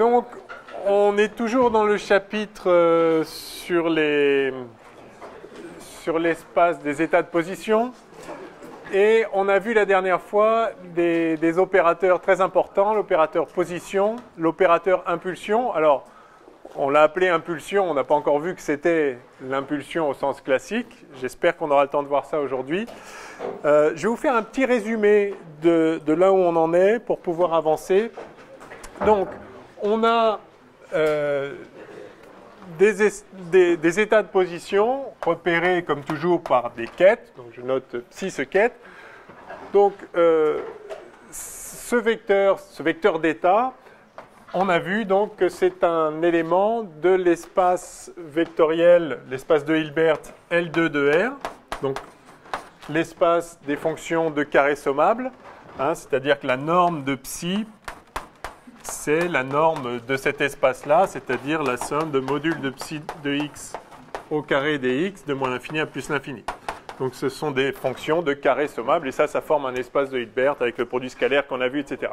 Donc, on est toujours dans le chapitre sur l'espace des états de position. Et on a vu la dernière fois des opérateurs très importants, l'opérateur position, l'opérateur impulsion. Alors, on l'a appelé impulsion, on n'a pas encore vu que c'était l'impulsion au sens classique. J'espère qu'on aura le temps de voir ça aujourd'hui. Je vais vous faire un petit résumé de là où on en est pour pouvoir avancer. Donc, on a des états de position repérés comme toujours par des quêtes. Donc, je note psi ce quête. Donc, ce vecteur d'état, on a vu donc que c'est un élément de l'espace vectoriel, l'espace de Hilbert L2 de R, donc l'espace des fonctions de carré sommable, hein, c'est-à-dire que la norme de psi, c'est la norme de cet espace-là, c'est-à-dire la somme de modules de psi de x au carré des x de moins l'infini à plus l'infini. Donc ce sont des fonctions de carré sommable, et ça forme un espace de Hilbert avec le produit scalaire qu'on a vu, etc.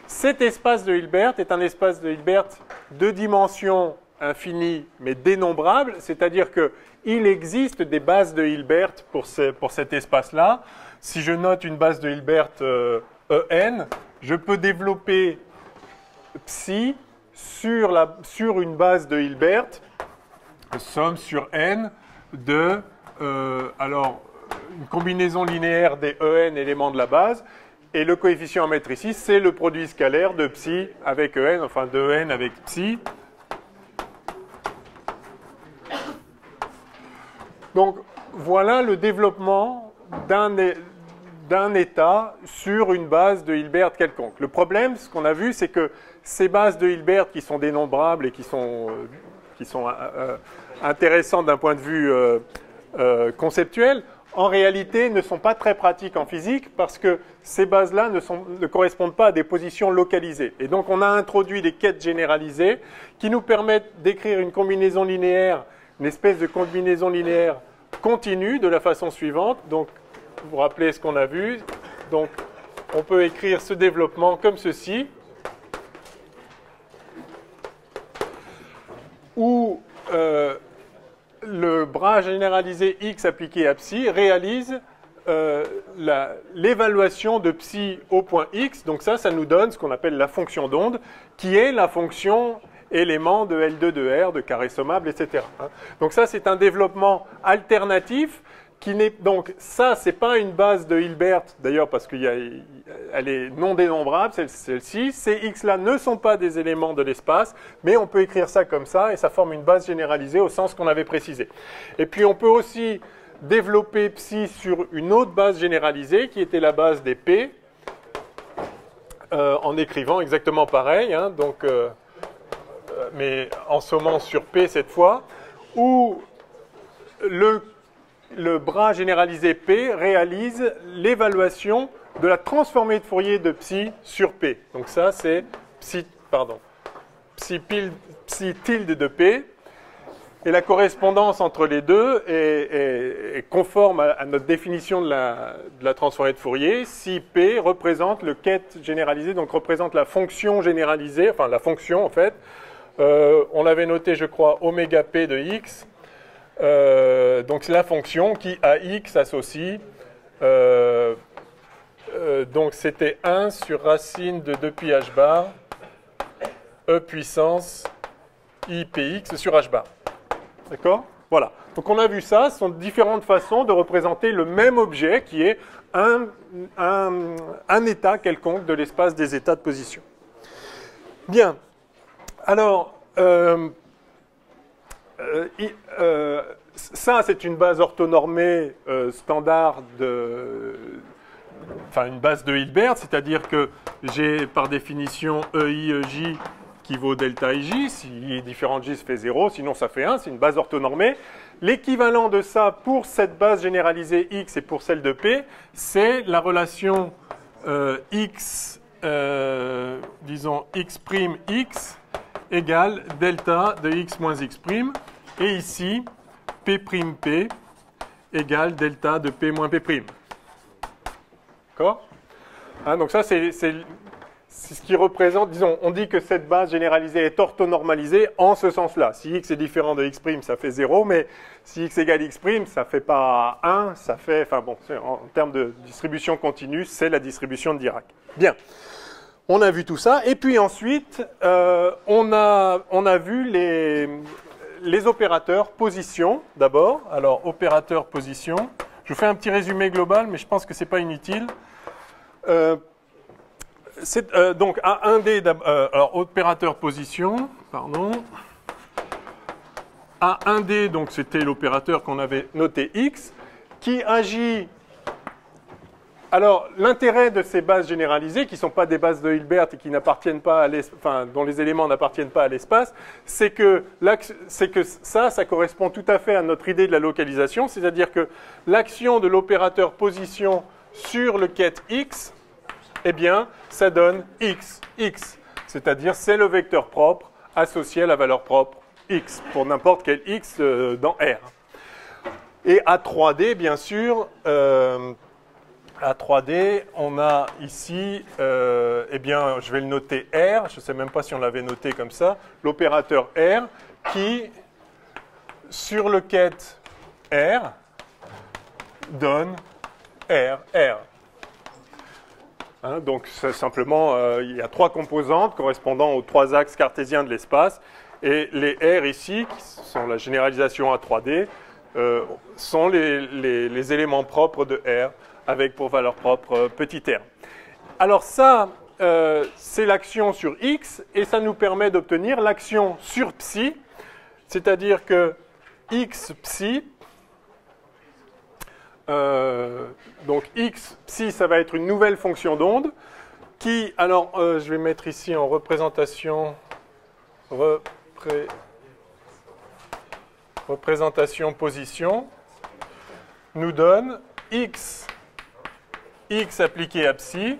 Cet espace de Hilbert est un espace de Hilbert de dimension infinie, mais dénombrable, c'est-à-dire qu'il existe des bases de Hilbert pour cet espace-là. Si je note une base de Hilbert En, je peux développer psi sur une base de Hilbert, somme sur n de alors une combinaison linéaire des En éléments de la base, et le coefficient à mettre ici, c'est le produit scalaire de psi avec En, enfin de En avec psi. Donc voilà le développement d'un état sur une base de Hilbert quelconque. Le problème, ce qu'on a vu, c'est que ces bases de Hilbert qui sont dénombrables et qui sont intéressantes d'un point de vue conceptuel, en réalité ne sont pas très pratiques en physique parce que ces bases-là ne correspondent pas à des positions localisées. Et donc on a introduit des quêtes généralisées qui nous permettent d'écrire une combinaison linéaire, une espèce de combinaison linéaire continue de la façon suivante. Donc vous vous rappelez ce qu'on a vu. Donc on peut écrire ce développement comme ceci, où le bras généralisé x appliqué à psi réalise l'évaluation de psi au point x. Donc ça nous donne ce qu'on appelle la fonction d'onde, qui est la fonction élément de L2 de R, de carré sommable, etc. Donc ça, c'est un développement alternatif. Donc ça, ce n'est pas une base de Hilbert, d'ailleurs parce qu'elle est non dénombrable, celle-ci. Ces x-là ne sont pas des éléments de l'espace, mais on peut écrire ça comme ça, et ça forme une base généralisée au sens qu'on avait précisé. Et puis on peut aussi développer psi sur une autre base généralisée, qui était la base des p, en écrivant exactement pareil, hein, donc, mais en sommant sur p cette fois, où le bras généralisé P réalise l'évaluation de la transformée de Fourier de psi sur P. Donc ça, c'est psi tilde de P. Et la correspondance entre les deux est conforme à notre définition de la transformée de Fourier. Si P représente le quête généralisé, donc représente la fonction généralisée, enfin la fonction en fait. On l'avait noté, je crois, oméga P de x. Donc c'est la fonction qui à x associe, donc c'était 1 sur racine de 2 pi h bar e puissance i px sur h bar. D'accord? Voilà. Donc on a vu ça, ce sont différentes façons de représenter le même objet qui est un état quelconque de l'espace des états de position. Bien. Alors, ça, c'est une base orthonormée standard une base de Hilbert, c'est-à-dire que j'ai par définition EI, EJ qui vaut delta IJ. Si I est différent de J, ça fait 0, sinon ça fait 1, c'est une base orthonormée. L'équivalent de ça pour cette base généralisée X et pour celle de P, c'est la relation X, disons X' X égale delta de X moins X'. Et ici, P' égale delta de P moins P'. D'accord? Hein, donc ça, c'est c'est ce qui représente, disons, on dit que cette base généralisée est orthonormalisée en ce sens-là. Si x est différent de x', ça fait 0, mais si x égale x', ça ne fait pas 1, ça fait, enfin bon, en termes de distribution continue, c'est la distribution de Dirac. Bien, on a vu tout ça, et puis ensuite, on a vu les opérateurs position, d'abord. Alors, opérateur position, je vous fais un petit résumé global, mais je pense que ce n'est pas inutile. Donc, A1D, alors opérateur position, pardon. A1D, donc c'était l'opérateur qu'on avait noté X, qui agit. Alors, l'intérêt de ces bases généralisées, qui ne sont pas des bases de Hilbert et qui n'appartiennent pas à enfin, dont les éléments n'appartiennent pas à l'espace, c'est que ça correspond tout à fait à notre idée de la localisation, c'est-à-dire que l'action de l'opérateur position sur le ket X, eh bien, ça donne x, c'est-à-dire c'est le vecteur propre associé à la valeur propre x, pour n'importe quel x dans R. Et à 3D, bien sûr, à 3D, on a ici, eh bien, je vais le noter R, je ne sais même pas si on l'avait noté comme ça, l'opérateur R qui, sur le ket R, donne R. Hein, donc, simplement, il y a trois composantes correspondant aux trois axes cartésiens de l'espace. Et les R ici, qui sont la généralisation à 3D, sont les éléments propres de R, avec pour valeur propre petit r. Alors ça, c'est l'action sur X, et ça nous permet d'obtenir l'action sur psi, c'est-à-dire que X psi, donc x psi, ça va être une nouvelle fonction d'onde qui, alors je vais mettre ici en représentation position, nous donne x appliqué à psi,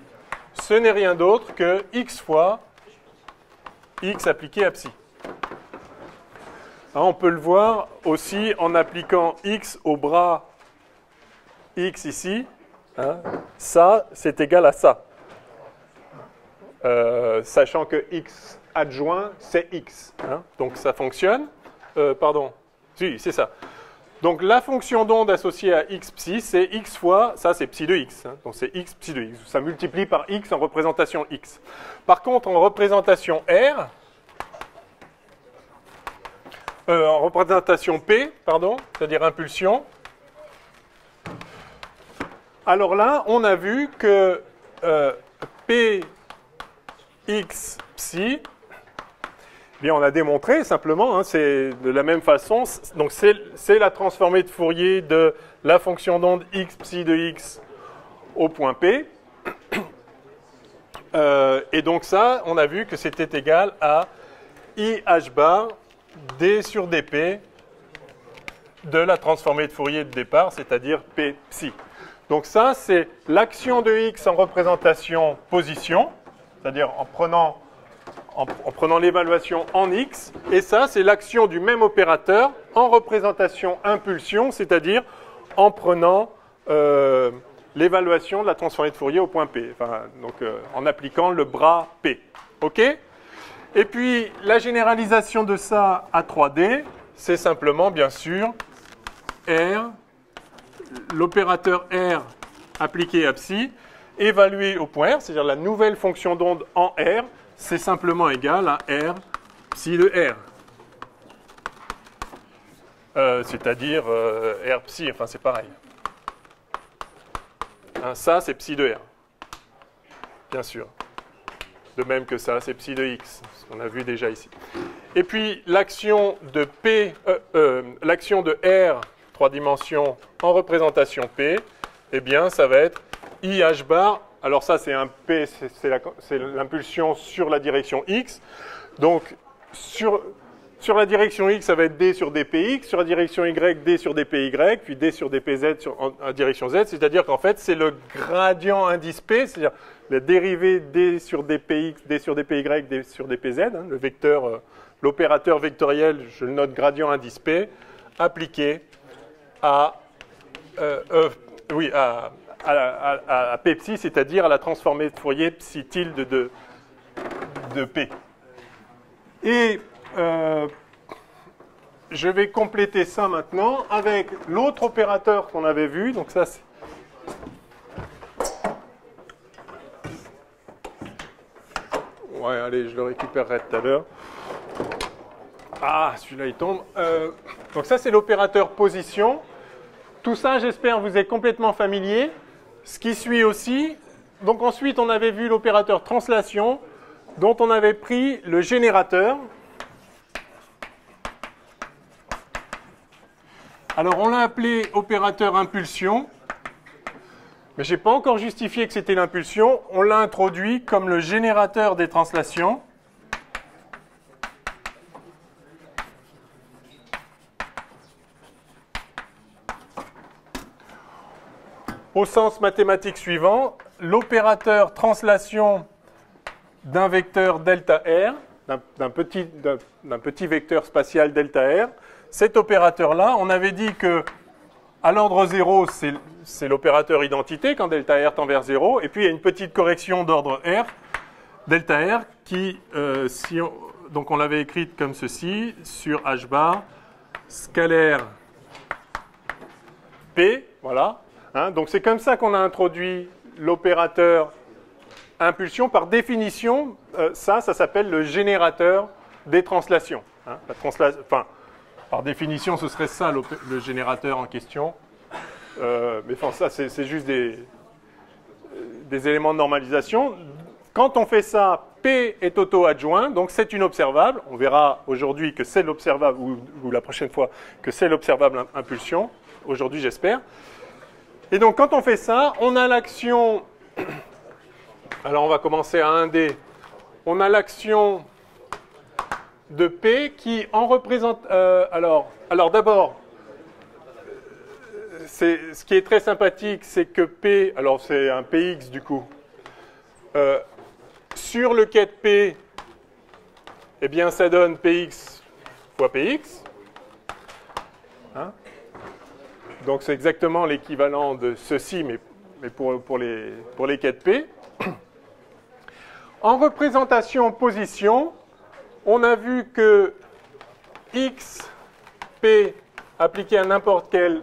ce n'est rien d'autre que x fois x appliqué à psi. Alors, on peut le voir aussi en appliquant x au bras x ici, hein, ça, c'est égal à ça. Sachant que x adjoint, c'est x. Hein, donc ça fonctionne. Pardon. Si, c'est ça. Donc la fonction d'onde associée à x psi, c'est x fois, ça c'est psi de x. Hein, donc c'est x psi de x. Ça multiplie par x en représentation x. Par contre, en représentation R, en représentation P, pardon, c'est-à-dire impulsion, alors là, on a vu que Px psi, bien, on a démontré simplement, hein, c'est de la même façon, donc c'est la transformée de Fourier de la fonction d'onde x psi de x au point P. Et donc ça, on a vu que c'était égal à IH bar d sur dp de la transformée de Fourier de départ, c'est-à-dire P psi. Donc ça, c'est l'action de x en représentation position, c'est-à-dire en prenant l'évaluation en x, et ça, c'est l'action du même opérateur en représentation impulsion, c'est-à-dire en prenant l'évaluation de la transformée de Fourier au point P, enfin, donc en appliquant le bras P. OK ? Et puis, la généralisation de ça à 3D, c'est simplement, bien sûr, R, l'opérateur R appliqué à psi, évalué au point R, c'est-à-dire la nouvelle fonction d'onde en R, c'est simplement égal à R psi de R. C'est-à-dire R psi, enfin c'est pareil. Hein, ça, c'est psi de R, bien sûr. De même que ça, c'est psi de X, ce qu'on a vu déjà ici. Et puis, l'action de l'action de R, 3 dimensions, en représentation P, eh bien, ça va être IH bar. Alors ça, c'est un P, c'est l'impulsion sur la direction X. Donc, sur la direction X, ça va être D sur dpx. Sur la direction Y, D sur dpy. Puis D sur dpz en direction Z. C'est-à-dire qu'en fait, c'est le gradient indice P, c'est-à-dire la dérivée D sur dpx, D sur dpy, D sur dpz. Hein, le vecteur, l'opérateur vectoriel, je le note gradient indice P, appliqué à P psi, c'est-à-dire à la transformée de Fourier psi tilde de P. Et je vais compléter ça maintenant avec l'autre opérateur qu'on avait vu. Donc ça, c'est... Ouais, allez, je le récupérerai tout à l'heure. Ah, celui-là, il tombe. Donc ça, c'est l'opérateur position. Tout ça, j'espère, vous est complètement familier. Ce qui suit aussi. Donc ensuite, on avait vu l'opérateur translation, dont on avait pris le générateur. Alors, on l'a appelé opérateur impulsion. Mais je n'ai pas encore justifié que c'était l'impulsion. On l'a introduit comme le générateur des translations. Au sens mathématique suivant, l'opérateur translation d'un vecteur delta R, d'un petit vecteur spatial delta R, cet opérateur-là, on avait dit que à l'ordre 0, c'est l'opérateur identité quand delta R tend vers 0. Et puis, il y a une petite correction d'ordre R, delta R, qui, donc on l'avait écrite comme ceci, sur H bar, scalaire P, voilà. Hein, donc, c'est comme ça qu'on a introduit l'opérateur impulsion. Par définition, ça s'appelle le générateur des translations. Hein, par définition, ce serait ça le générateur en question. Mais enfin, ça, c'est juste des éléments de normalisation. Quand on fait ça, P est auto-adjoint, donc c'est une observable. On verra aujourd'hui que c'est l'observable, ou la prochaine fois, que c'est l'observable impulsion. Aujourd'hui, j'espère. Et donc, quand on fait ça, on a l'action... Alors, on va commencer à 1D. On a l'action de P qui en représente... alors d'abord, ce qui est très sympathique, c'est que P... Alors, c'est un Px, du coup. Sur le quête P, eh bien, ça donne Px fois Px. Hein? Donc, c'est exactement l'équivalent de ceci, mais pour les quêtes P. En représentation position, on a vu que x, p, appliqué à n'importe quel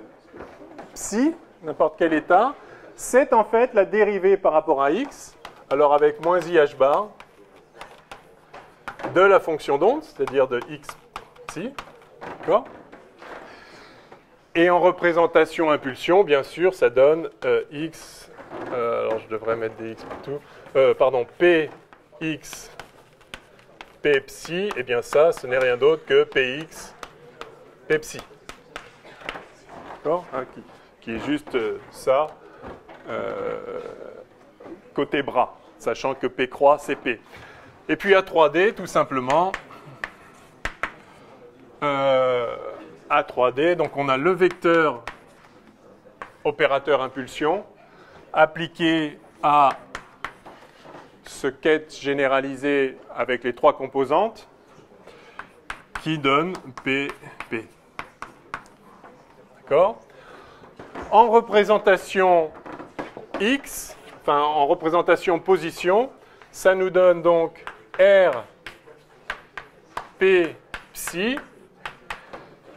psi, n'importe quel état, c'est en fait la dérivée par rapport à x, alors avec moins i h bar, de la fonction d'onde, c'est-à-dire de x psi. D'accord ? Et en représentation impulsion, bien sûr, ça donne x, alors je devrais mettre des x partout, pardon, px, p psi, et bien ça, ce n'est rien d'autre que px, p psi. D'accord, hein, qui est juste ça, côté bras, sachant que p croix, c'est p. Et puis à 3D, tout simplement, à 3D, donc on a le vecteur opérateur impulsion appliqué à ce quête généralisé avec les trois composantes qui donne PP. D'accord ? En représentation X, enfin en représentation position, ça nous donne donc R P psi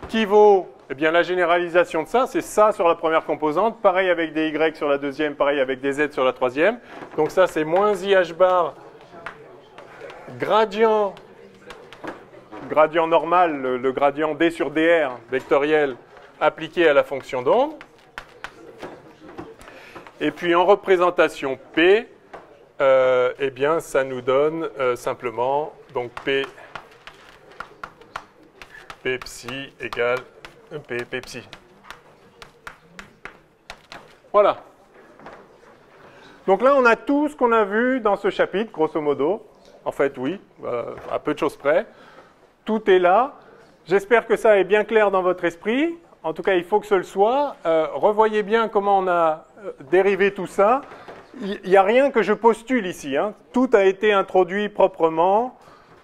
qui vaut, eh bien, la généralisation de ça, c'est ça sur la première composante, pareil avec des Y sur la deuxième, pareil avec des Z sur la troisième. Donc ça, c'est moins IH bar, gradient normal, le gradient D sur DR, vectoriel, appliqué à la fonction d'onde. Et puis en représentation P, eh bien, ça nous donne simplement, donc P psi égale P psi. Voilà. Donc là, on a tout ce qu'on a vu dans ce chapitre, grosso modo. En fait, oui, à peu de choses près. Tout est là. J'espère que ça est bien clair dans votre esprit. En tout cas, il faut que ce le soit. Revoyez bien comment on a dérivé tout ça. Il n'y a rien que je postule ici, hein. Tout a été introduit proprement.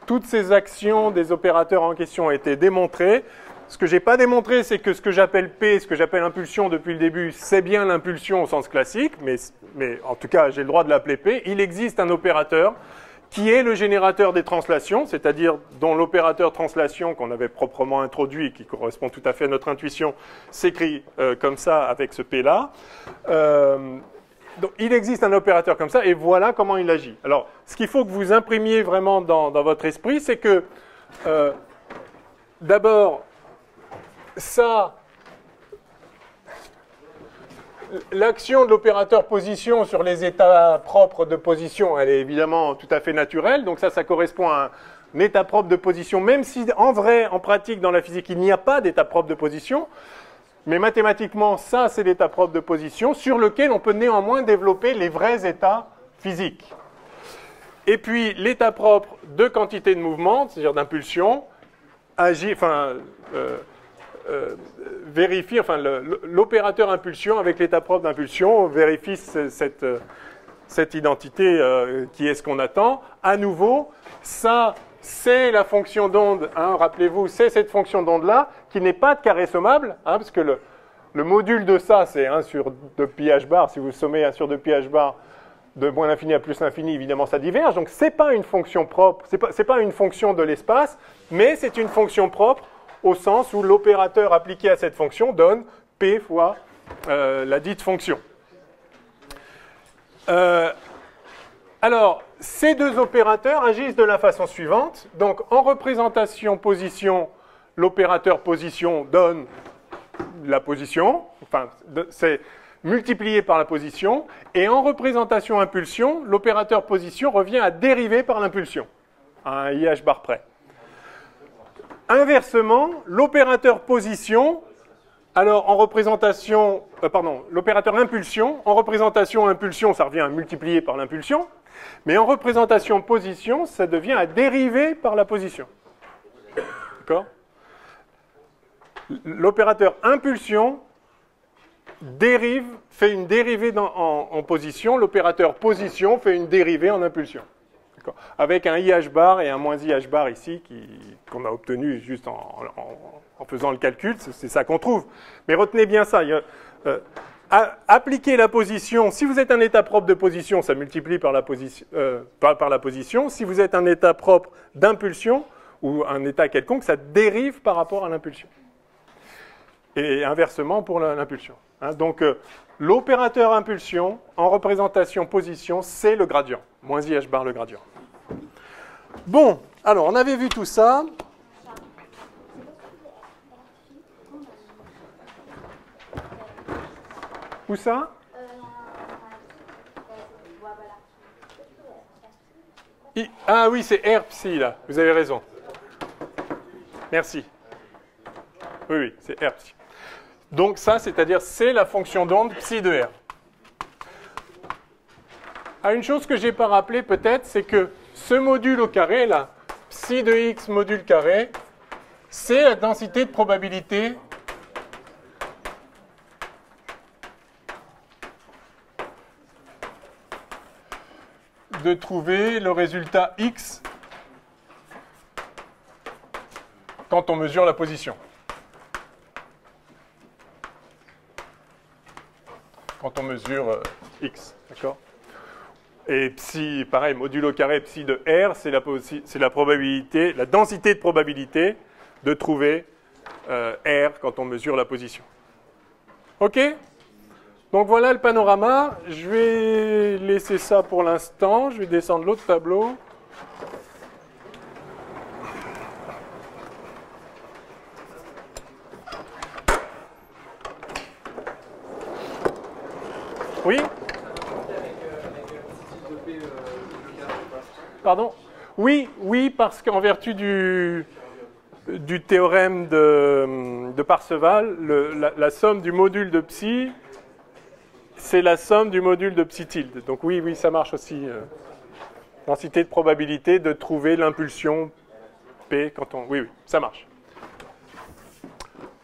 Toutes ces actions des opérateurs en question ont été démontrées. Ce que je n'ai pas démontré, c'est que ce que j'appelle P, ce que j'appelle impulsion depuis le début, c'est bien l'impulsion au sens classique, mais en tout cas, j'ai le droit de l'appeler P. Il existe un opérateur qui est le générateur des translations, c'est-à-dire dont l'opérateur translation qu'on avait proprement introduit et qui correspond tout à fait à notre intuition, s'écrit comme ça avec ce P-là. Donc, il existe un opérateur comme ça, et voilà comment il agit. Alors, ce qu'il faut que vous imprimiez vraiment dans votre esprit, c'est que, d'abord, ça, l'action de l'opérateur position sur les états propres de position, elle est évidemment tout à fait naturelle. Donc ça correspond à un état propre de position, même si en vrai, en pratique, dans la physique, il n'y a pas d'état propre de position. Mais mathématiquement, ça, c'est l'état propre de position sur lequel on peut néanmoins développer les vrais états physiques. Et puis, l'état propre de quantité de mouvement, c'est-à-dire d'impulsion, agit, vérifie, l'opérateur impulsion avec l'état propre d'impulsion vérifie cette identité qui est ce qu'on attend. À nouveau, ça, c'est la fonction d'onde, hein, rappelez-vous, c'est cette fonction d'onde-là qui n'est pas de carré sommable, hein, parce que le module de ça, c'est 1 sur 2 pi h bar. Si vous sommez 1 sur 2 pi h bar de moins l'infini à plus l'infini, évidemment, ça diverge. Donc, ce n'est pas une fonction propre, c'est pas une fonction de l'espace, mais c'est une fonction propre au sens où l'opérateur appliqué à cette fonction donne P fois la dite fonction. Alors, ces deux opérateurs agissent de la façon suivante. Donc, en représentation position, l'opérateur position donne la position, enfin, c'est multiplié par la position, et en représentation impulsion, l'opérateur position revient à dériver par l'impulsion, à un IH bar près. Inversement, l'opérateur position, alors en représentation, l'opérateur impulsion, en représentation impulsion, ça revient à multiplier par l'impulsion, mais en représentation position, ça devient à dériver par la position. D'accord ? L'opérateur impulsion dérive, fait une dérivée en position, l'opérateur position fait une dérivée en impulsion. Avec un IH bar et un moins IH bar ici, qu'on a obtenu juste en faisant le calcul, c'est ça qu'on trouve. Mais retenez bien ça, appliquer la position, si vous êtes un état propre de position, ça multiplie par la position, si vous êtes un état propre d'impulsion, ou un état quelconque, ça dérive par rapport à l'impulsion. Et inversement pour l'impulsion. Hein, donc, l'opérateur impulsion, en représentation position, c'est le gradient. Moins IH bar le gradient. Bon, alors, on avait vu tout ça. Où ça? Ah oui, c'est R psi, là. Vous avez raison. Merci. Oui, oui, c'est R psi. Donc ça, c'est-à-dire, c'est la fonction d'onde psi de R. Ah, une chose que je n'ai pas rappelé peut-être, c'est que ce module au carré, là, psi de x module carré, c'est la densité de probabilité de trouver le résultat x quand on mesure la position. Quand on mesure x, d'accord? Et psi, pareil, modulo carré psi de R, c'est la probabilité, la densité de probabilité de trouver R quand on mesure la position. OK? Donc voilà le panorama. Je vais laisser ça pour l'instant. Je vais descendre l'autre tableau. Oui? Pardon? Oui, oui, parce qu'en vertu du théorème de Parseval, la somme du module de psi, c'est la somme du module de psi tilde. Donc oui, oui, ça marche aussi. Densité de probabilité de trouver l'impulsion P quand on... Oui, oui, ça marche.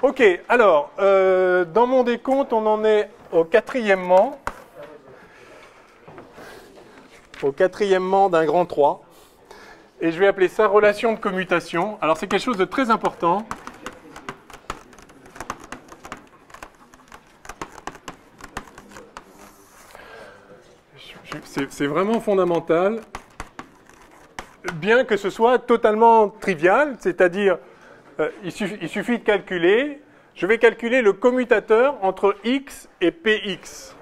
OK, alors, dans mon décompte, on en est au quatrièmement. Au quatrièmement d'un grand 3. Et je vais appeler ça relation de commutation. Alors, c'est quelque chose de très important. C'est vraiment fondamental. bien que ce soit totalement trivial, c'est-à-dire il suffit de calculer, je vais calculer le commutateur entre x et px.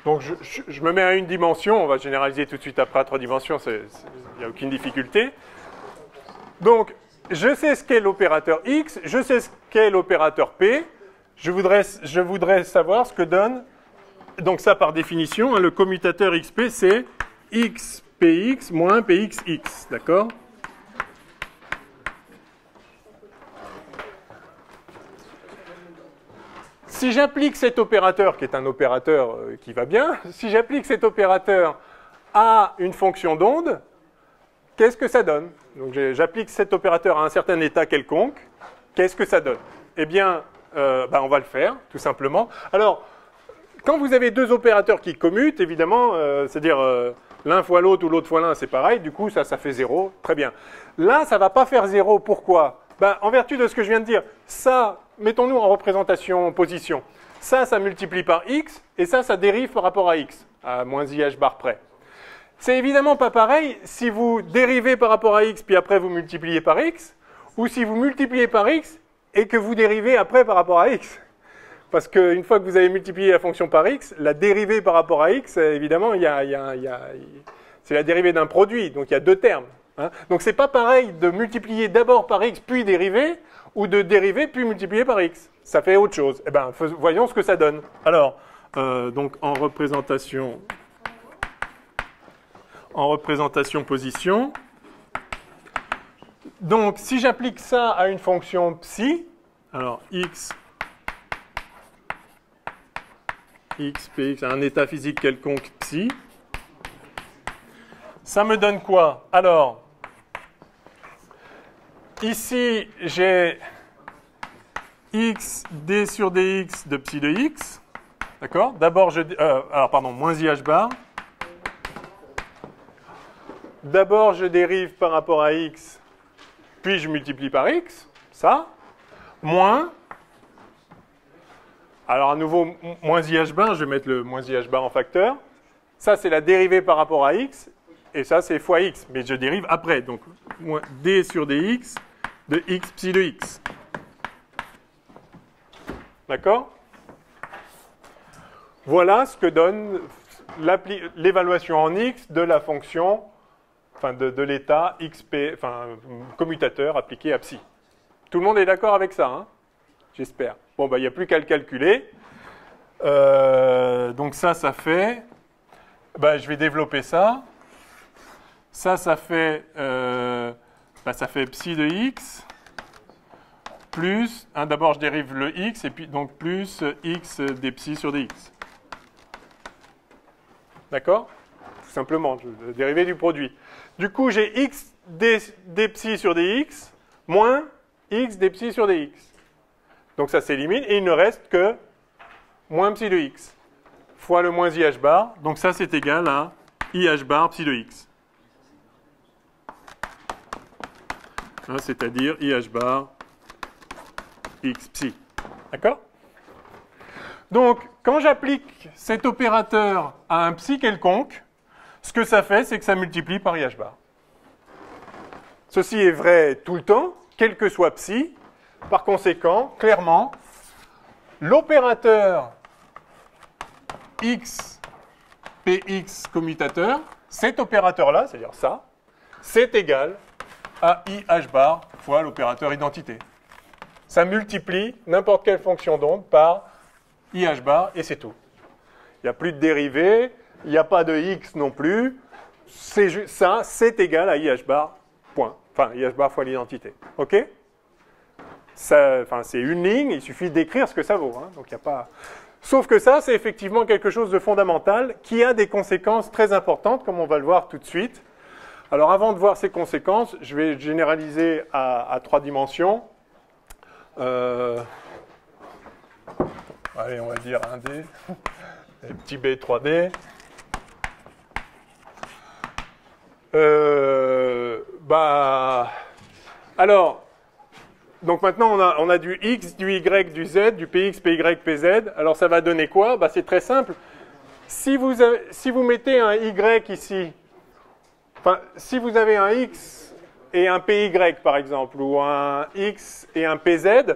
Donc je me mets à une dimension, on va généraliser tout de suite après à 3 dimensions, il n'y a aucune difficulté. Donc je sais ce qu'est l'opérateur x, je sais ce qu'est l'opérateur p, je voudrais savoir ce que donne, donc ça par définition, hein, le commutateur xp c'est xpx moins pxx, d'accord ? Si j'applique cet opérateur, qui est un opérateur qui va bien, si j'applique cet opérateur à une fonction d'onde, qu'est-ce que ça donne? Donc j'applique cet opérateur à un certain état quelconque, qu'est-ce que ça donne? Eh bien, on va le faire, tout simplement. Alors, quand vous avez deux opérateurs qui commutent, évidemment, c'est-à-dire l'un fois l'autre ou l'autre fois l'un, c'est pareil, du coup, ça fait 0, très bien. Là, ça ne va pas faire 0, pourquoi? En vertu de ce que je viens de dire, ça, mettons-nous en représentation position, ça multiplie par x, et ça dérive par rapport à x, à moins i h bar près. C'est évidemment pas pareil si vous dérivez par rapport à x, puis après vous multipliez par x, ou si vous multipliez par x et que vous dérivez après par rapport à x. Parce qu'une fois que vous avez multiplié la fonction par x, la dérivée par rapport à x, évidemment, c'est la dérivée d'un produit, donc il y a deux termes. Hein. Donc c'est pas pareil de multiplier d'abord par x puis dériver, ou de dériver puis multiplier par x. Ça fait autre chose. Eh bien, voyons ce que ça donne. Alors, donc en représentation position. Donc, si j'applique ça à une fonction psi, alors x px, un état physique quelconque psi, ça me donne quoi? Alors, ici, j'ai x d sur dx de psi de x. D'accord? D'abord, moins i h bar. D'abord, je dérive par rapport à x, puis je multiplie par x, ça, moins, alors à nouveau, moins i h bar, je vais mettre le moins i h bar en facteur. Ça, c'est la dérivée par rapport à x, et ça, c'est fois x, mais je dérive après, donc moins d sur dx de x psi de x. D'accord? Voilà ce que donne l'évaluation en x de la fonction, de l'état xp, commutateur appliqué à psi. Tout le monde est d'accord avec ça, hein? J'espère. Bon, il n'y a plus qu'à le calculer. Donc ça fait... je vais développer ça. Ça fait psi de x plus... d'abord, je dérive le x, et puis donc plus x des psi sur dx. D'accord? Tout simplement, je dérivé du produit. Du coup, j'ai x des psi sur dx moins x des psi sur dx. Donc ça s'élimine et il ne reste que moins psi de x fois le moins i h bar. Donc ça, c'est égal à i h bar psi de x. Hein, c'est-à-dire i h bar x psi. D'accord? Donc, quand j'applique cet opérateur à un psi quelconque, ce que ça fait, c'est que ça multiplie par i h bar. Ceci est vrai tout le temps, quel que soit psi. Par conséquent, clairement, l'opérateur x, px commutateur, cet opérateur-là, c'est-à-dire ça, c'est égal à i h bar fois l'opérateur identité. Ça multiplie n'importe quelle fonction d'onde par i h bar et c'est tout. Il n'y a plus de dérivée, il n'y a pas de x non plus. Ça, c'est égal à i h bar, point. Enfin, i h bar fois l'identité. OK? C'est une ligne, il suffit d'écrire ce que ça vaut. Hein, donc y a pas... Sauf que ça, c'est effectivement quelque chose de fondamental qui a des conséquences très importantes, comme on va le voir tout de suite. Alors avant de voir ces conséquences, je vais généraliser à 3 dimensions. Allez, on va dire 1D, et petit b 3D. Alors, donc maintenant, on a du x, du y, du z, du px, py, pz. Alors ça va donner quoi? Bah, c'est très simple. Si vous mettez un y ici, enfin, si vous avez un x et un py par exemple, ou un x et un pz,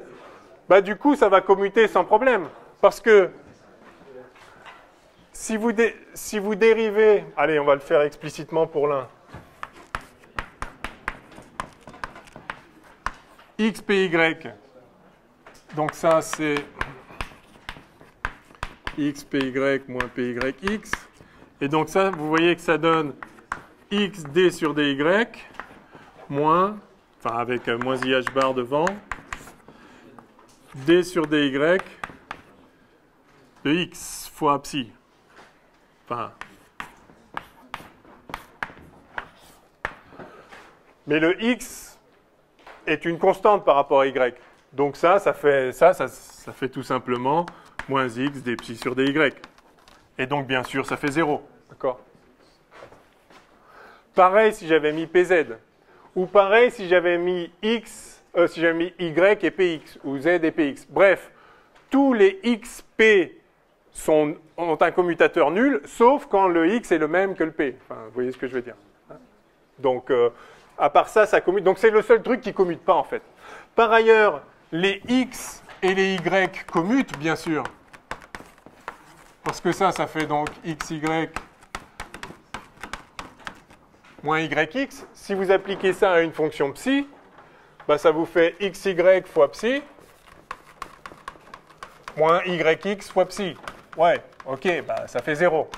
bah, du coup ça va commuter sans problème. Parce que si vous dérivez, allez, on va le faire explicitement pour l'un. X, py, donc ça c'est x, py, moins py, x. Et donc ça, vous voyez que ça donne x d sur dy, moins, enfin avec moins ih bar devant, d sur dy de x fois psi. Enfin, mais le x est une constante par rapport à y. Donc ça fait tout simplement moins x d psi sur dy. Et donc, bien sûr, ça fait 0. D'accord? Pareil si j'avais mis pz. Ou pareil si j'avais mis x, si j'avais mis y et px, ou z et px. Bref, tous les xp ont un commutateur nul, sauf quand le x est le même que le p. Enfin, vous voyez ce que je veux dire. Donc, à part ça, ça commute. Donc, c'est le seul truc qui ne commute pas, en fait. Par ailleurs, les x et les y commutent, bien sûr. Parce que ça fait donc xy moins yx. Si vous appliquez ça à une fonction psi, bah, ça vous fait xy fois psi moins yx fois psi. Ouais, ok, bah, ça fait 0.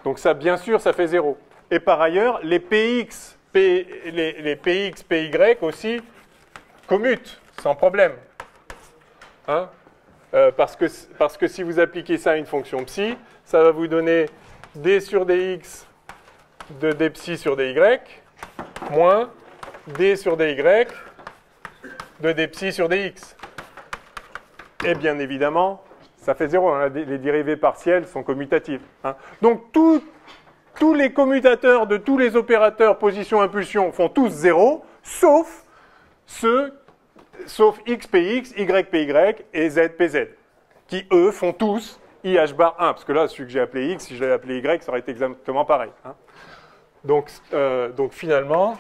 Donc ça, bien sûr, ça fait 0. Et par ailleurs, les px, les px, py aussi commutent, sans problème. Hein? Parce que si vous appliquez ça à une fonction psi, ça va vous donner d sur dx de d psi sur dy moins d sur dy de d psi sur dx. Et bien évidemment, ça fait 0. Hein, les dérivées partielles sont commutatives. Hein. Donc tous les commutateurs de tous les opérateurs position-impulsion font tous 0, sauf x, px, y, py et z, pz, qui, eux, font tous ih bar 1. Parce que là, celui que j'ai appelé x, si je l'avais appelé y, ça aurait été exactement pareil. Hein. Donc finalement,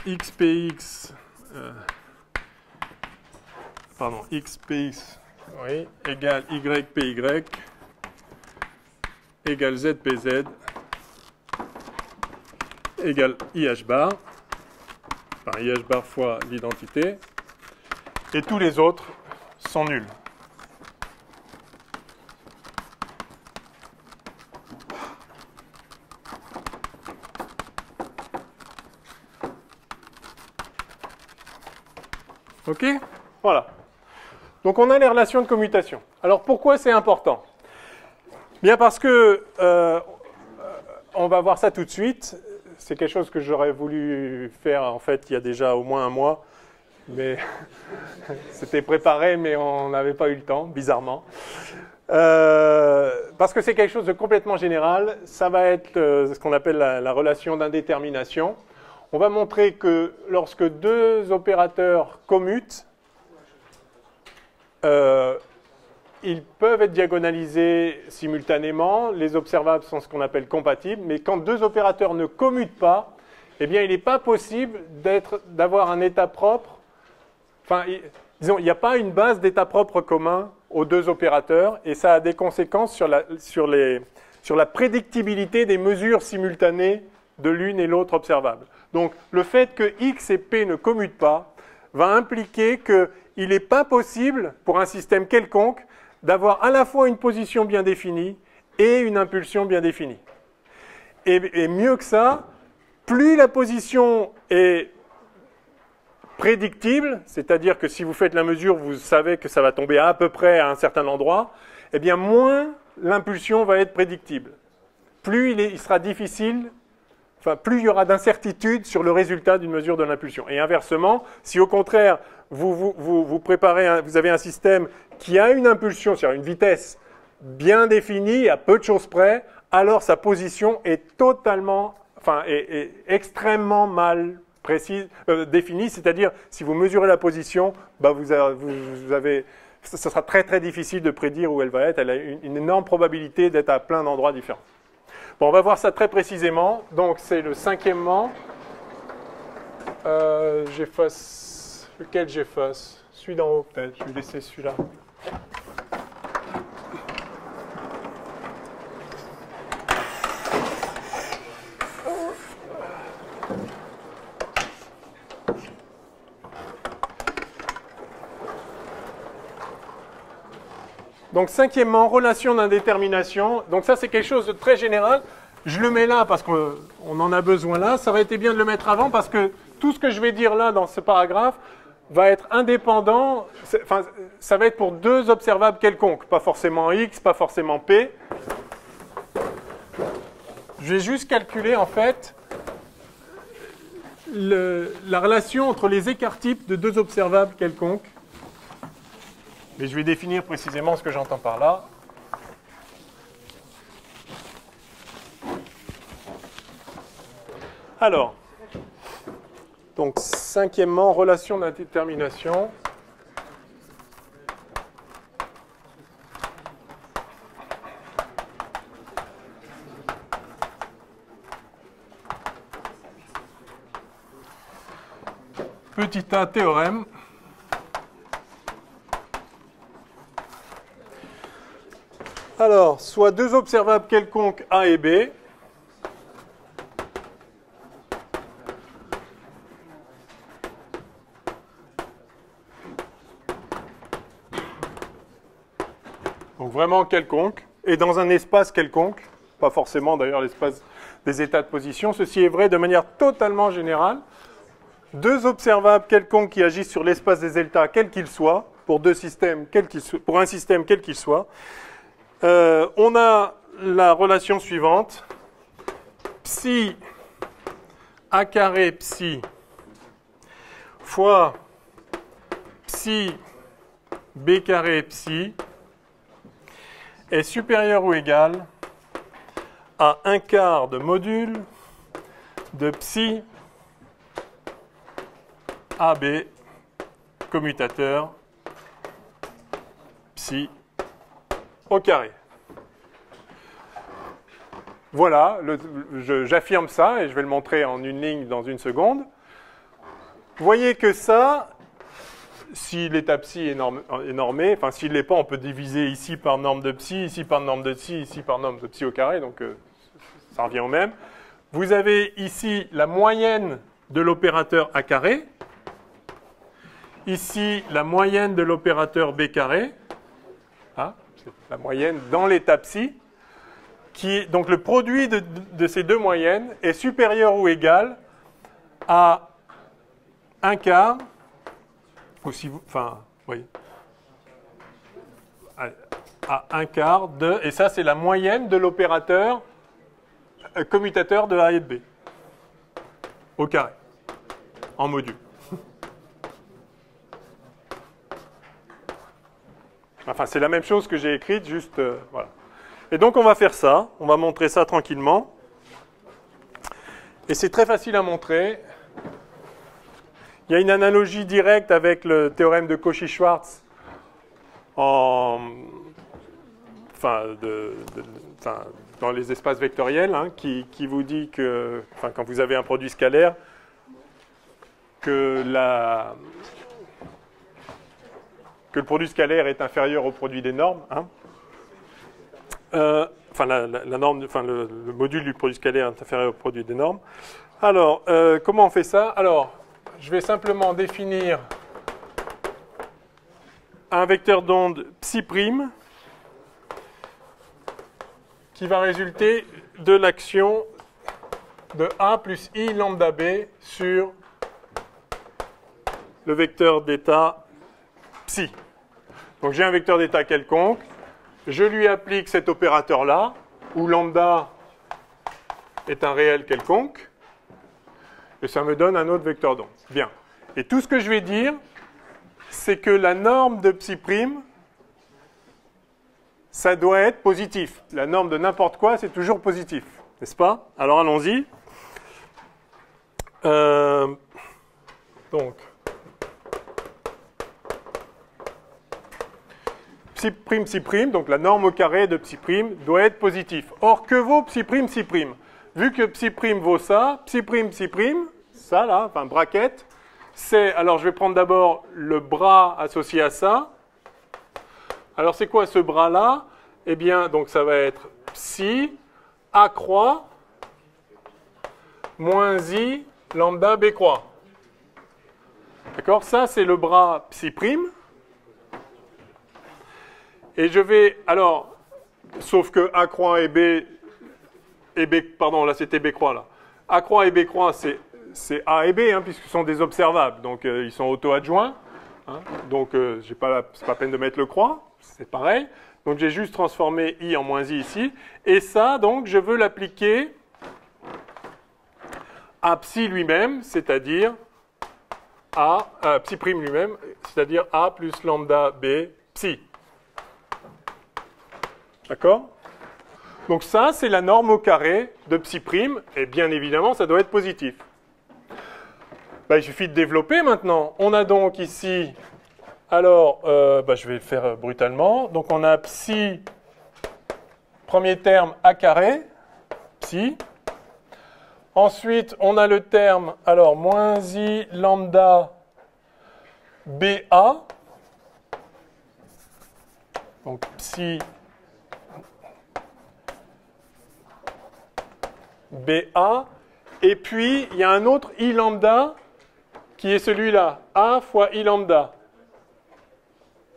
xpx, xpx oui, égale ypy égale zpz égale ih bar, enfin ih bar fois l'identité, et tous les autres sont nuls. Ok? Voilà. Donc on a les relations de commutation. Alors pourquoi c'est important? Bien parce que on va voir ça tout de suite. C'est quelque chose que j'aurais voulu faire en fait il y a déjà au moins un mois, mais c'était préparé, mais on n'avait pas eu le temps, bizarrement. Parce que c'est quelque chose de complètement général. Ça va être ce qu'on appelle la relation d'indétermination. On va montrer que lorsque deux opérateurs commutent, ils peuvent être diagonalisés simultanément. Les observables sont ce qu'on appelle compatibles. Mais quand deux opérateurs ne commutent pas, eh bien, il n'est pas possible d'avoir un état propre. Enfin, disons, il n'y a pas une base d'état propre commun aux deux opérateurs. Et ça a des conséquences sur la prédictibilité des mesures simultanées de l'une et l'autre observable. Donc, le fait que x et p ne commutent pas va impliquer qu'il n'est pas possible, pour un système quelconque, d'avoir à la fois une position bien définie et une impulsion bien définie. Et mieux que ça, plus la position est prédictible, c'est-à-dire que si vous faites la mesure, vous savez que ça va tomber à peu près à un certain endroit, eh bien moins l'impulsion va être prédictible. Plus il sera difficile, enfin plus il y aura d'incertitude sur le résultat d'une mesure de l'impulsion. Et inversement, si au contraire vous avez un système qui a une impulsion, c'est-à-dire une vitesse bien définie, à peu de choses près, alors sa position est totalement est extrêmement mal définie, c'est-à-dire si vous mesurez la position, bah ce sera très très difficile de prédire où elle va être. Elle a une énorme probabilité d'être à plein d'endroits différents. Bon, on va voir ça très précisément. Donc c'est le cinquièmement. J'efface. Lequel j'efface? Celui d'en haut peut-être. Je vais laisser celui-là. Donc, cinquièmement, relation d'indétermination. Donc, ça, c'est quelque chose de très général. Je le mets là parce qu'on en a besoin là. Ça aurait été bien de le mettre avant parce que tout ce que je vais dire là dans ce paragraphe va être indépendant. Enfin, ça va être pour deux observables quelconques. Pas forcément X, pas forcément P. Je vais juste calculer, en fait, la relation entre les écarts-types de deux observables quelconques. Et je vais définir précisément ce que j'entends par là. Alors, donc cinquièmement, relation d'indétermination. Petit a théorème. Alors, soit deux observables quelconques A et B. Donc vraiment quelconque, et dans un espace quelconque, pas forcément d'ailleurs l'espace des états de position. Ceci est vrai de manière totalement générale. Deux observables quelconques qui agissent sur l'espace des deltas, quel qu'il soit, pour deux systèmes, pour un système quel qu'il soit. On a la relation suivante, psi a carré psi fois psi b carré psi est supérieur ou égal à 1/4 de module de psi AB commutateur psi au carré. Voilà, j'affirme ça et je vais le montrer en une ligne dans une seconde. Vous voyez que ça, si l'état psi est normé, enfin s'il ne l'est pas, on peut diviser ici par norme de psi, ici par norme de psi, ici par norme de psi au carré, donc ça revient au même. Vous avez ici la moyenne de l'opérateur A carré, ici la moyenne de l'opérateur B carré, hein, c'est la moyenne dans l'état psi, donc le produit de ces deux moyennes est supérieur ou égal à 1/4, ou si vous, enfin, oui, à 1/4 de, et ça c'est la moyenne de l'opérateur commutateur de A et de B, au carré, en module. Enfin, c'est la même chose que j'ai écrite, juste, voilà. Et donc, on va faire ça. On va montrer ça tranquillement. Et c'est très facile à montrer. Il y a une analogie directe avec le théorème de Cauchy-Schwarz dans les espaces vectoriels, hein, qui vous dit que, quand vous avez un produit scalaire, que le produit scalaire est inférieur au produit des normes. Hein. La norme, le module du produit scalaire est inférieur au produit des normes. Alors, comment on fait ça? Alors, je vais simplement définir un vecteur d'onde psi' qui va résulter de l'action de A plus I lambda B sur le vecteur d'état psi. Donc j'ai un vecteur d'état quelconque, je lui applique cet opérateur-là, où lambda est un réel quelconque, et ça me donne un autre vecteur d'onde. Bien. Et tout ce que je vais dire, c'est que la norme de psi', ça doit être positif. La norme de n'importe quoi, c'est toujours positif, n'est-ce pas? Alors allons-y. Donc, psi prime, donc la norme au carré de psi prime doit être positif. Or, que vaut psi prime, psi prime? Vu que psi prime vaut ça, psi prime, ça là, enfin bracket, c'est, alors je vais prendre d'abord le bras associé à ça. Alors c'est quoi ce bras-là? Eh bien, donc ça va être psi A croix moins I lambda B croix. D'accord? Ça, c'est le bras psi prime. Et je vais, alors, sauf que A croix et B, pardon, là c'était B croix, là. A croix et B croix, c'est A et B, hein, puisque ce sont des observables, donc ils sont auto-adjoints. Hein, donc, c'est pas la peine de mettre le croix, c'est pareil. Donc, j'ai juste transformé I en moins I ici. Et ça, donc, je veux l'appliquer à psi lui-même, c'est-à-dire à psi prime lui-même, c'est-à-dire A plus lambda B psi. D'accord? Donc ça, c'est la norme au carré de psi prime, et bien évidemment, ça doit être positif. Ben, il suffit de développer maintenant. On a donc ici, alors, je vais le faire brutalement. Donc on a psi, premier terme A carré, psi. Ensuite, on a le terme, alors, moins I lambda BA. Donc psi BA. Et puis, il y a un autre I lambda qui est celui-là, A fois I lambda.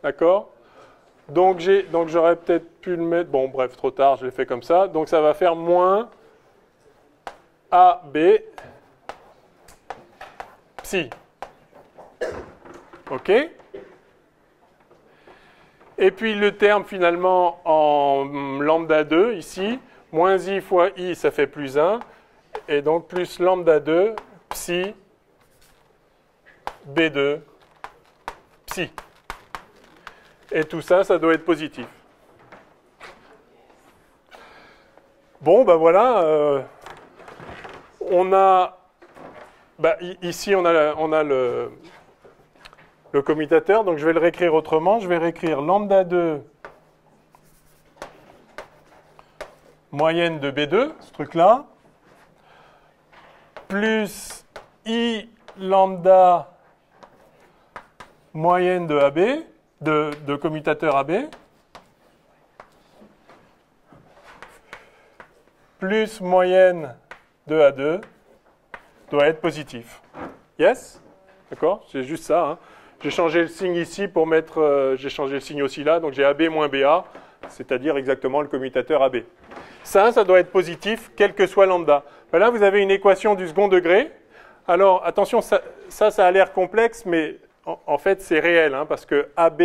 D'accord? Donc, j'aurais peut-être pu le mettre... Bon, bref, trop tard, je l'ai fait comme ça. Donc, ça va faire moins AB psi. OK? Et puis, le terme, finalement, en lambda 2, ici, moins I fois I, ça fait plus 1. Et donc, plus lambda 2, psi, B2, psi. Et tout ça, ça doit être positif. Bon, ben voilà. On a... ici, on a le commutateur. Donc, je vais le réécrire autrement. Je vais réécrire lambda 2 moyenne de B2, ce truc-là, plus I lambda moyenne de AB, de commutateur AB, plus moyenne de A2 doit être positif. Yes? D'accord? C'est juste ça. Hein. J'ai changé le signe ici pour mettre... j'ai changé le signe aussi là, donc j'ai AB moins BA, c'est-à-dire exactement le commutateur AB. Ça doit être positif, quel que soit lambda. Ben là, vous avez une équation du second degré. Alors, attention, ça a l'air complexe, mais en fait, c'est réel, hein, parce que AB...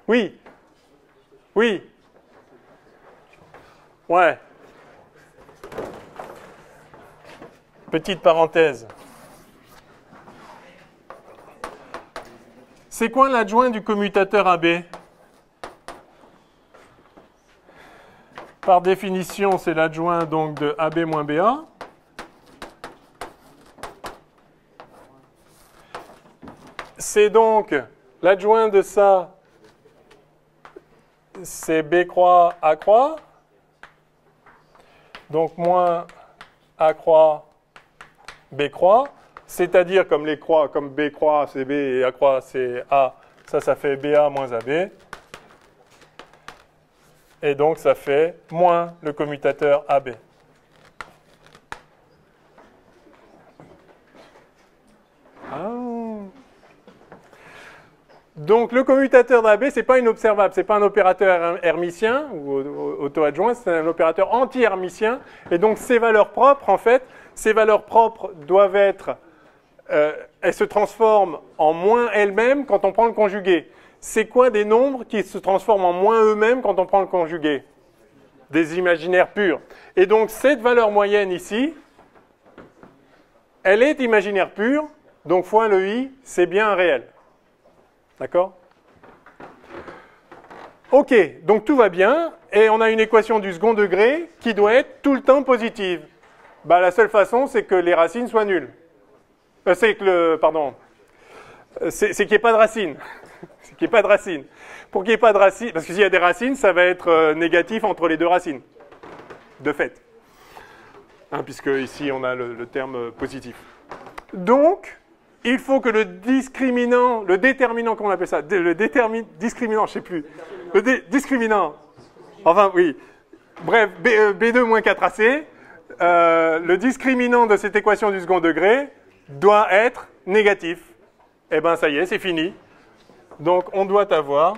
Oui. Oui. Ouais. Petite parenthèse. C'est quoi l'adjoint du commutateur AB? Par définition, c'est l'adjoint donc de AB moins BA. C'est donc l'adjoint de ça, c'est B croix A croix. Donc moins A croix B croix. C'est-à-dire comme les croix, comme B croix c'est B et A croix c'est A, ça fait BA moins AB. Et donc ça fait moins le commutateur AB. Donc le commutateur d'AB, ce n'est pas une observable, ce n'est pas un opérateur hermitien ou auto-adjoint, c'est un opérateur anti-hermitien. Et donc ces valeurs propres, en fait, ces valeurs propres doivent être... elles se transforment en moins elles-mêmes quand on prend le conjugué. C'est quoi des nombres qui se transforment en moins eux-mêmes quand on prend le conjugué? Des imaginaires purs. Et donc cette valeur moyenne ici, elle est imaginaire pure, donc fois le i, c'est bien un réel. D'accord? Ok, donc tout va bien, et on a une équation du second degré qui doit être tout le temps positive. Bah, la seule façon, c'est que les racines soient nulles. C'est qu'il n'y ait pas de racine. C'est qu'il n'y ait pas de racine. Pour qu'il n'y ait pas de racine, parce que s'il y a des racines, ça va être négatif entre les deux racines, de fait. Hein, puisque ici, on a le terme positif. Donc, il faut que le discriminant, le déterminant, comment on appelle ça, discriminant, je ne sais plus. Discriminant. Enfin, oui. Bref, B2 moins 4AC, le discriminant de cette équation du second degré doit être négatif. Eh bien, ça y est, c'est fini. Donc, on doit avoir...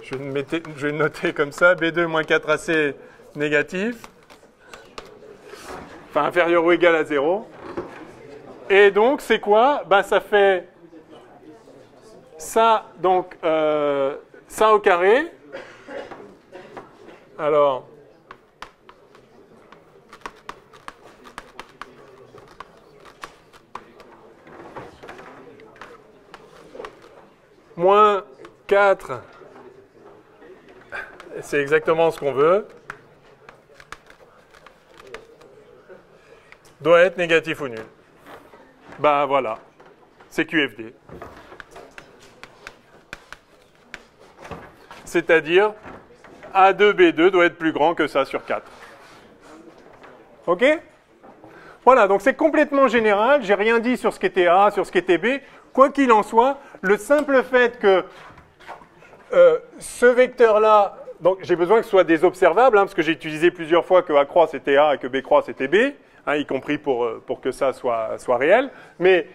Je vais noter comme ça, B2 moins 4AC négatif. Enfin, inférieur ou égal à 0. Et donc, c'est quoi? Ben, ça fait ça, donc, ça au carré. Alors, moins 4, c'est exactement ce qu'on veut, doit être négatif ou nul. Ben voilà, c'est QFD. C'est-à-dire, A2B2 doit être plus grand que ça sur 4. OK? Voilà, donc c'est complètement général, j'ai rien dit sur ce qui était A, sur ce qui était B. Quoi qu'il en soit, le simple fait que ce vecteur-là, donc j'ai besoin que ce soit des observables, hein, parce que j'ai utilisé plusieurs fois que A croix c'était A et que B croix c'était B, hein, y compris pour que ça soit réel. Mais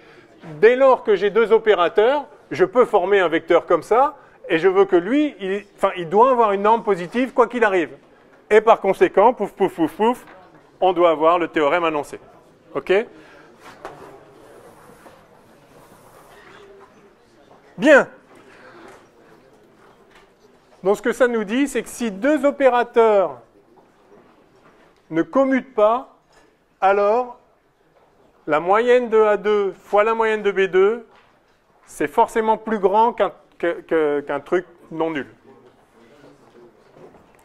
dès lors que j'ai deux opérateurs, je peux former un vecteur comme ça, et je veux que lui, il doit avoir une norme positive quoi qu'il arrive. Et par conséquent, pouf, pouf, pouf, pouf, on doit avoir le théorème annoncé. OK? Bien. Donc ce que ça nous dit, c'est que si deux opérateurs ne commutent pas, alors la moyenne de A2 fois la moyenne de B2, c'est forcément plus grand qu'un truc non nul.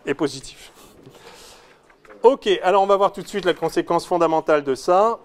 Et positif. Ok, alors on va voir tout de suite la conséquence fondamentale de ça.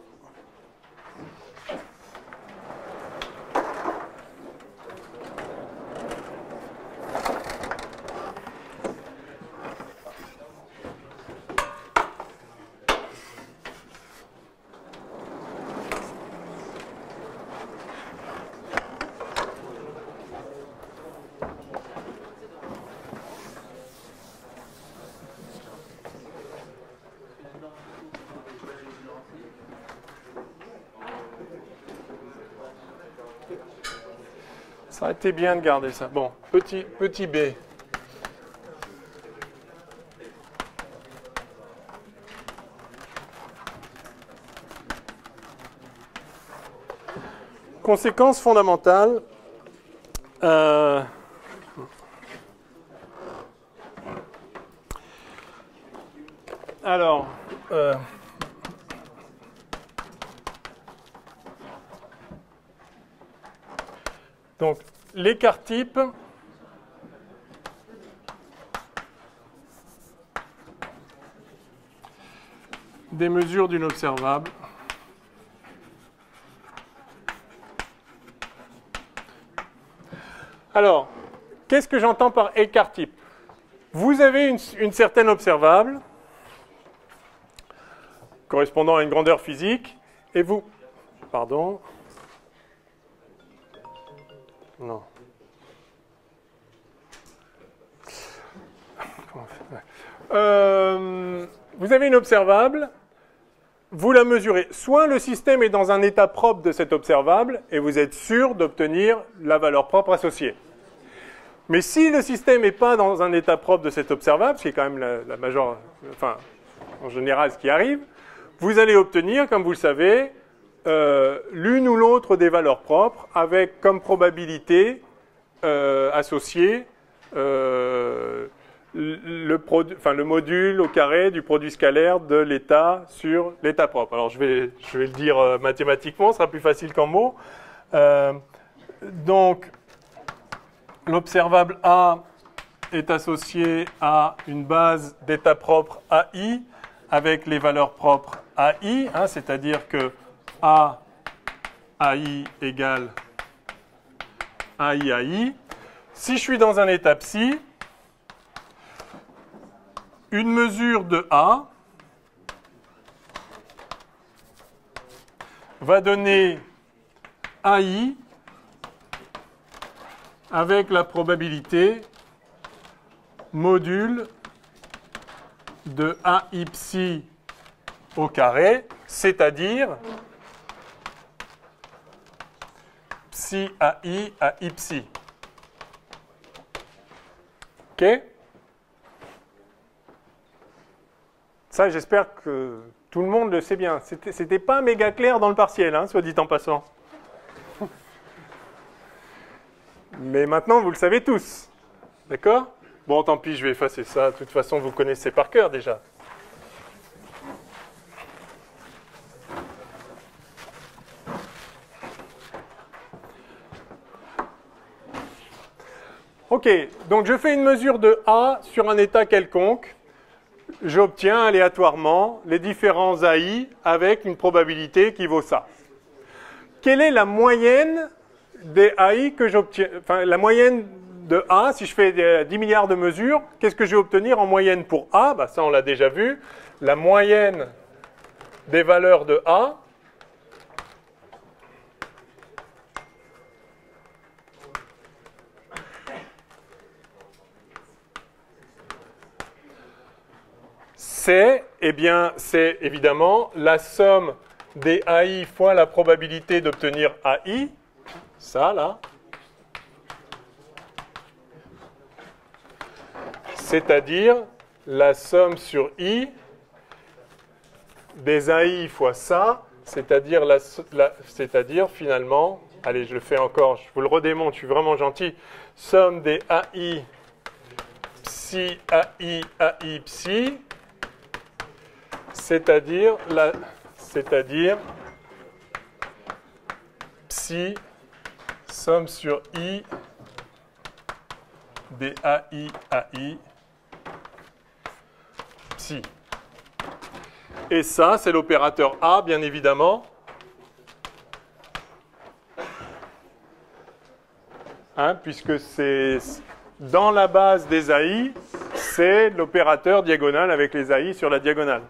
Ça aurait été bien de garder ça. Bon, petit b. Conséquence fondamentale. Alors, donc, l'écart type des mesures d'une observable Alors, qu'est-ce que j'entends par écart type? Vous avez une certaine observable correspondant à une grandeur physique et vous... Pardon. Non. Vous avez une observable, vous la mesurez. Soit le système est dans un état propre de cette observable et vous êtes sûr d'obtenir la valeur propre associée. Mais si le système n'est pas dans un état propre de cette observable, ce qui est quand même la majeure, enfin, en général ce qui arrive, vous allez obtenir, comme vous le savez, l'une ou l'autre des valeurs propres avec comme probabilité associée le module au carré du produit scalaire de l'état sur l'état propre. Alors je vais le dire mathématiquement, ce sera plus facile qu'en mots. Donc l'observable A est associé à une base d'état propre AI avec les valeurs propres AI, hein, c'est-à-dire que A AI égale AI AI. Si je suis dans un état psi, une mesure de A va donner AI avec la probabilité module de AI psi au carré, c'est-à-dire psi AI AI psi. OK? Ça, j'espère que tout le monde le sait bien. C'était pas méga clair dans le partiel, hein, soit dit en passant. Mais maintenant, vous le savez tous. D'accord? Bon, tant pis, je vais effacer ça. De toute façon, vous connaissez par cœur déjà. OK, donc je fais une mesure de A sur un état quelconque. J'obtiens aléatoirement les différents AI avec une probabilité qui vaut ça. Quelle est la moyenne des AI que j'obtiens? Enfin, la moyenne de A, si je fais 10 milliards de mesures, qu'est-ce que je vais obtenir en moyenne pour A? Bah, ça, on l'a déjà vu. La moyenne des valeurs de A, c'est évidemment la somme des AI fois la probabilité d'obtenir AI, ça là, c'est-à-dire la somme sur I des AI fois ça, c'est-à-dire finalement, allez, je le fais encore, je vous le redémontre, je suis vraiment gentil, somme des AI psi AI AI psi, c'est-à-dire psi somme sur I des AI AI psi. Et ça, c'est l'opérateur A, bien évidemment. Hein, puisque c'est dans la base des AI, c'est l'opérateur diagonal avec les AI sur la diagonale.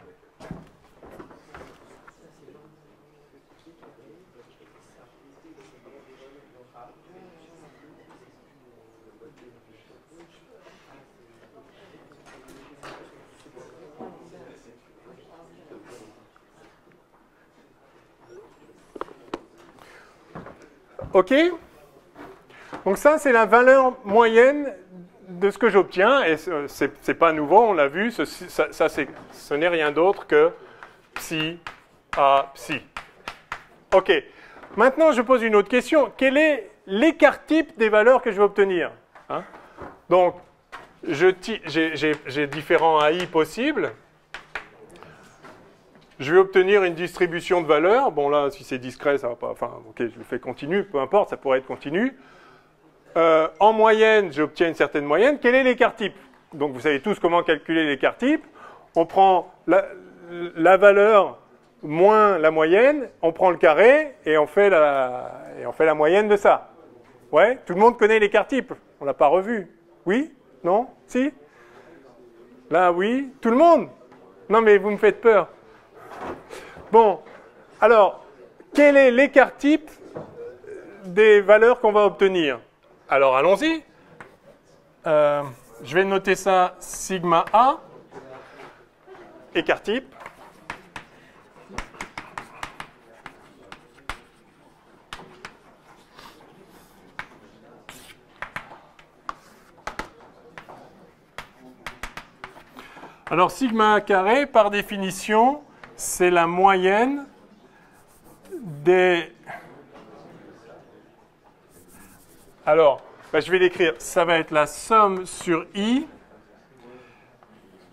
OK? Donc ça, c'est la valeur moyenne de ce que j'obtiens. Et ce n'est pas nouveau, on l'a vu. Ce n'est rien d'autre que psi à psi. OK. Maintenant, je pose une autre question. Quel est l'écart type des valeurs que je vais obtenir? Hein? Donc, j'ai différents AI possibles. Je vais obtenir une distribution de valeurs. Bon, là, si c'est discret, ça va pas. Enfin, OK, je le fais continu, peu importe, ça pourrait être continu. En moyenne, j'obtiens une certaine moyenne. Quel est l'écart type? Donc, vous savez tous comment calculer l'écart type. On prend la valeur moins la moyenne, on prend le carré et on fait la moyenne de ça. Ouais? Tout le monde connaît l'écart type. On l'a pas revu. Oui? Non? Si? Là, oui? Tout le monde? Non, mais vous me faites peur. Bon, alors, quel est l'écart type des valeurs qu'on va obtenir? Alors, allons-y. Je vais noter ça sigma A, écart type. Alors, sigma A carré, par définition, c'est la moyenne des... Alors, je vais l'écrire. Ça va être la somme sur I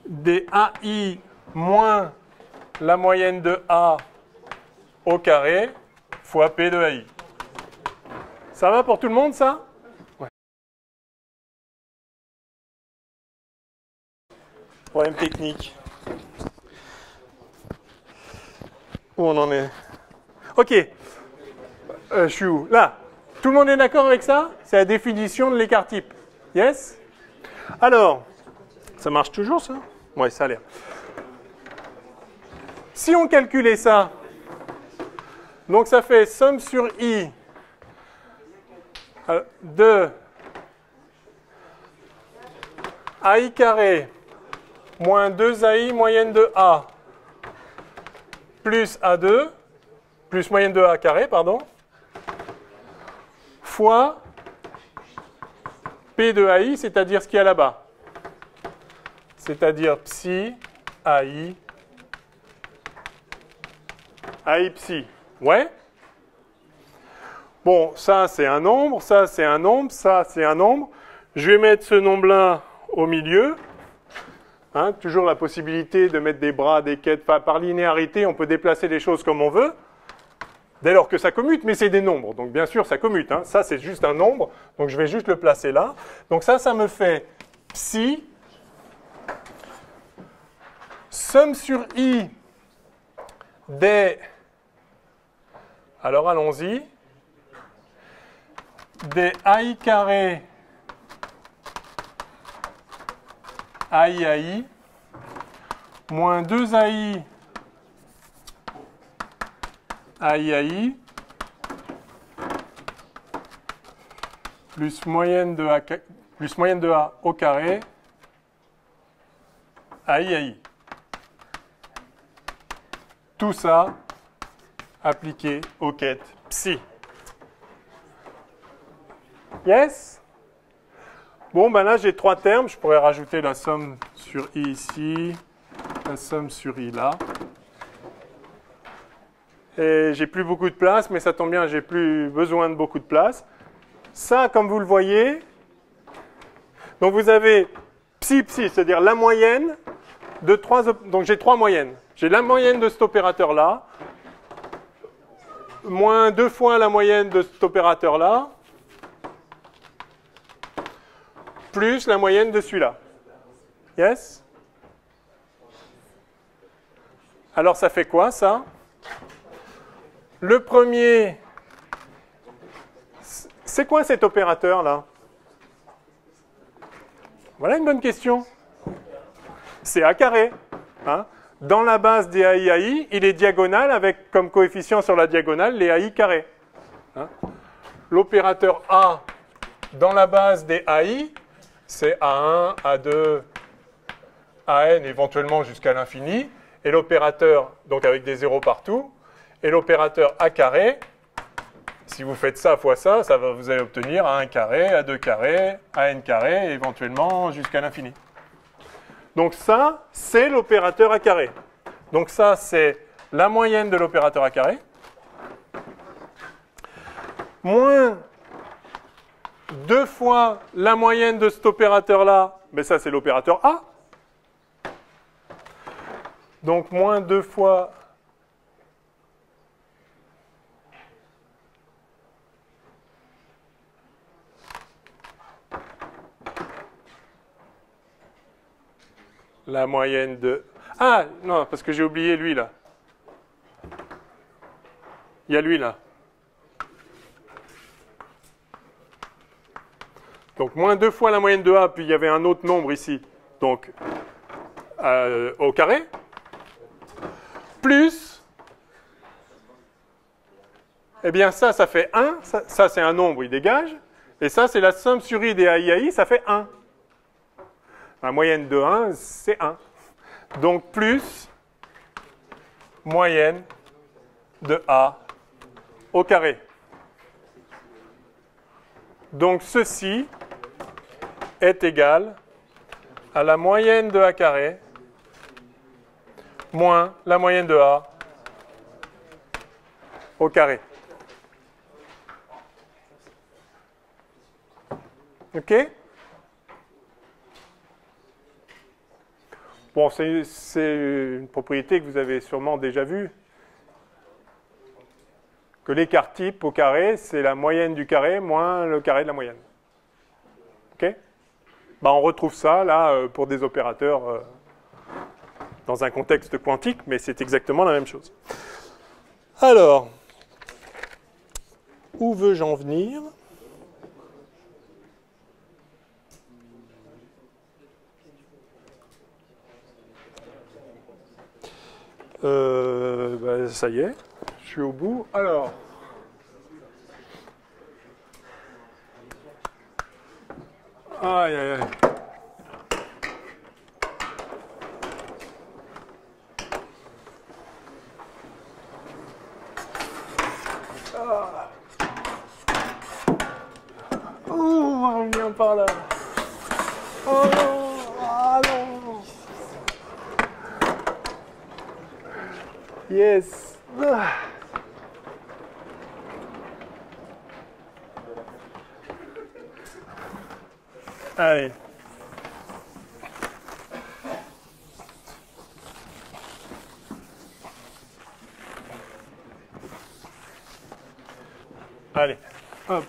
des AI moins la moyenne de A au carré fois P de AI. Ça va pour tout le monde, ça? Problème technique. Où on en est? Ok. Je suis où? Là. Tout le monde est d'accord avec ça? C'est la définition de l'écart type. Yes? Alors, ça marche toujours ça? Oui, ça a l'air. Si on calculait ça, donc ça fait somme sur i de ai carré moins 2ai moyenne de a plus a2 plus moyenne de a carré, pardon, fois p de ai, c'est-à-dire ce qu'il y a là-bas. C'est-à-dire psi ai psi. Ouais? Bon, ça c'est un nombre, ça c'est un nombre, ça c'est un nombre. Je vais mettre ce nombre-là au milieu. Hein, toujours la possibilité de mettre des bras, des quêtes. Par linéarité, on peut déplacer les choses comme on veut, dès lors que ça commute, mais c'est des nombres. Donc bien sûr, ça commute. Hein. Ça, c'est juste un nombre. Donc je vais juste le placer là. Donc ça me fait psi somme sur i des... Alors allons-y. Des ai carré ai moins 2ai ai plus moyenne de a au carré ai. Tout ça appliqué aux quêtes psi. Yes? Bon, ben là, j'ai trois termes. Je pourrais rajouter la somme sur i ici, la somme sur i là. Et j'ai plus beaucoup de place, mais ça tombe bien, j'ai plus besoin de beaucoup de place. Ça, comme vous le voyez, donc vous avez psi, c'est-à-dire la moyenne de trois... Donc j'ai trois moyennes. J'ai la moyenne de cet opérateur-là, moins 2 fois la moyenne de cet opérateur-là, plus la moyenne de celui-là. Yes? Alors ça fait quoi, ça? Le premier, c'est quoi cet opérateur-là? Voilà une bonne question. C'est a carré. Hein? Dans la base des ai, il est diagonal avec comme coefficient sur la diagonale les ai carrés. Hein? L'opérateur a dans la base des ai, c'est A1, A2, AN, éventuellement jusqu'à l'infini. Et l'opérateur, donc avec des zéros partout, et l'opérateur A carré, si vous faites ça fois ça, vous allez obtenir A1 carré, A2 carré, AN carré, et éventuellement jusqu'à l'infini. Donc ça, c'est l'opérateur A carré. Donc ça, c'est la moyenne de l'opérateur A carré, moins 2 fois la moyenne de cet opérateur-là, mais ça, c'est l'opérateur A. Donc, moins 2 fois la moyenne de... Ah, non, parce que j'ai oublié lui, là. Il y a lui, là. Donc, moins 2 fois la moyenne de A, puis il y avait un autre nombre ici. Donc, au carré. Plus, eh bien ça fait 1, ça c'est un nombre, il dégage, et ça c'est la somme sur i des ai, ça fait 1. La moyenne de 1, c'est 1. Donc plus moyenne de a au carré. Donc ceci est égal à la moyenne de a carré moins la moyenne de a au carré. OK? Bon, c'est une propriété que vous avez sûrement déjà vue. Que l'écart type au carré, c'est la moyenne du carré moins le carré de la moyenne. OK? Ben, on retrouve ça, là, pour des opérateurs dans un contexte quantique, mais c'est exactement la même chose. Alors, où veux-je en venir ? Ça y est, je suis au bout. Alors, aïe, aïe, aïe. Oh, on revient par là. Oh, ah non. Yes. Allez. Allez, hop.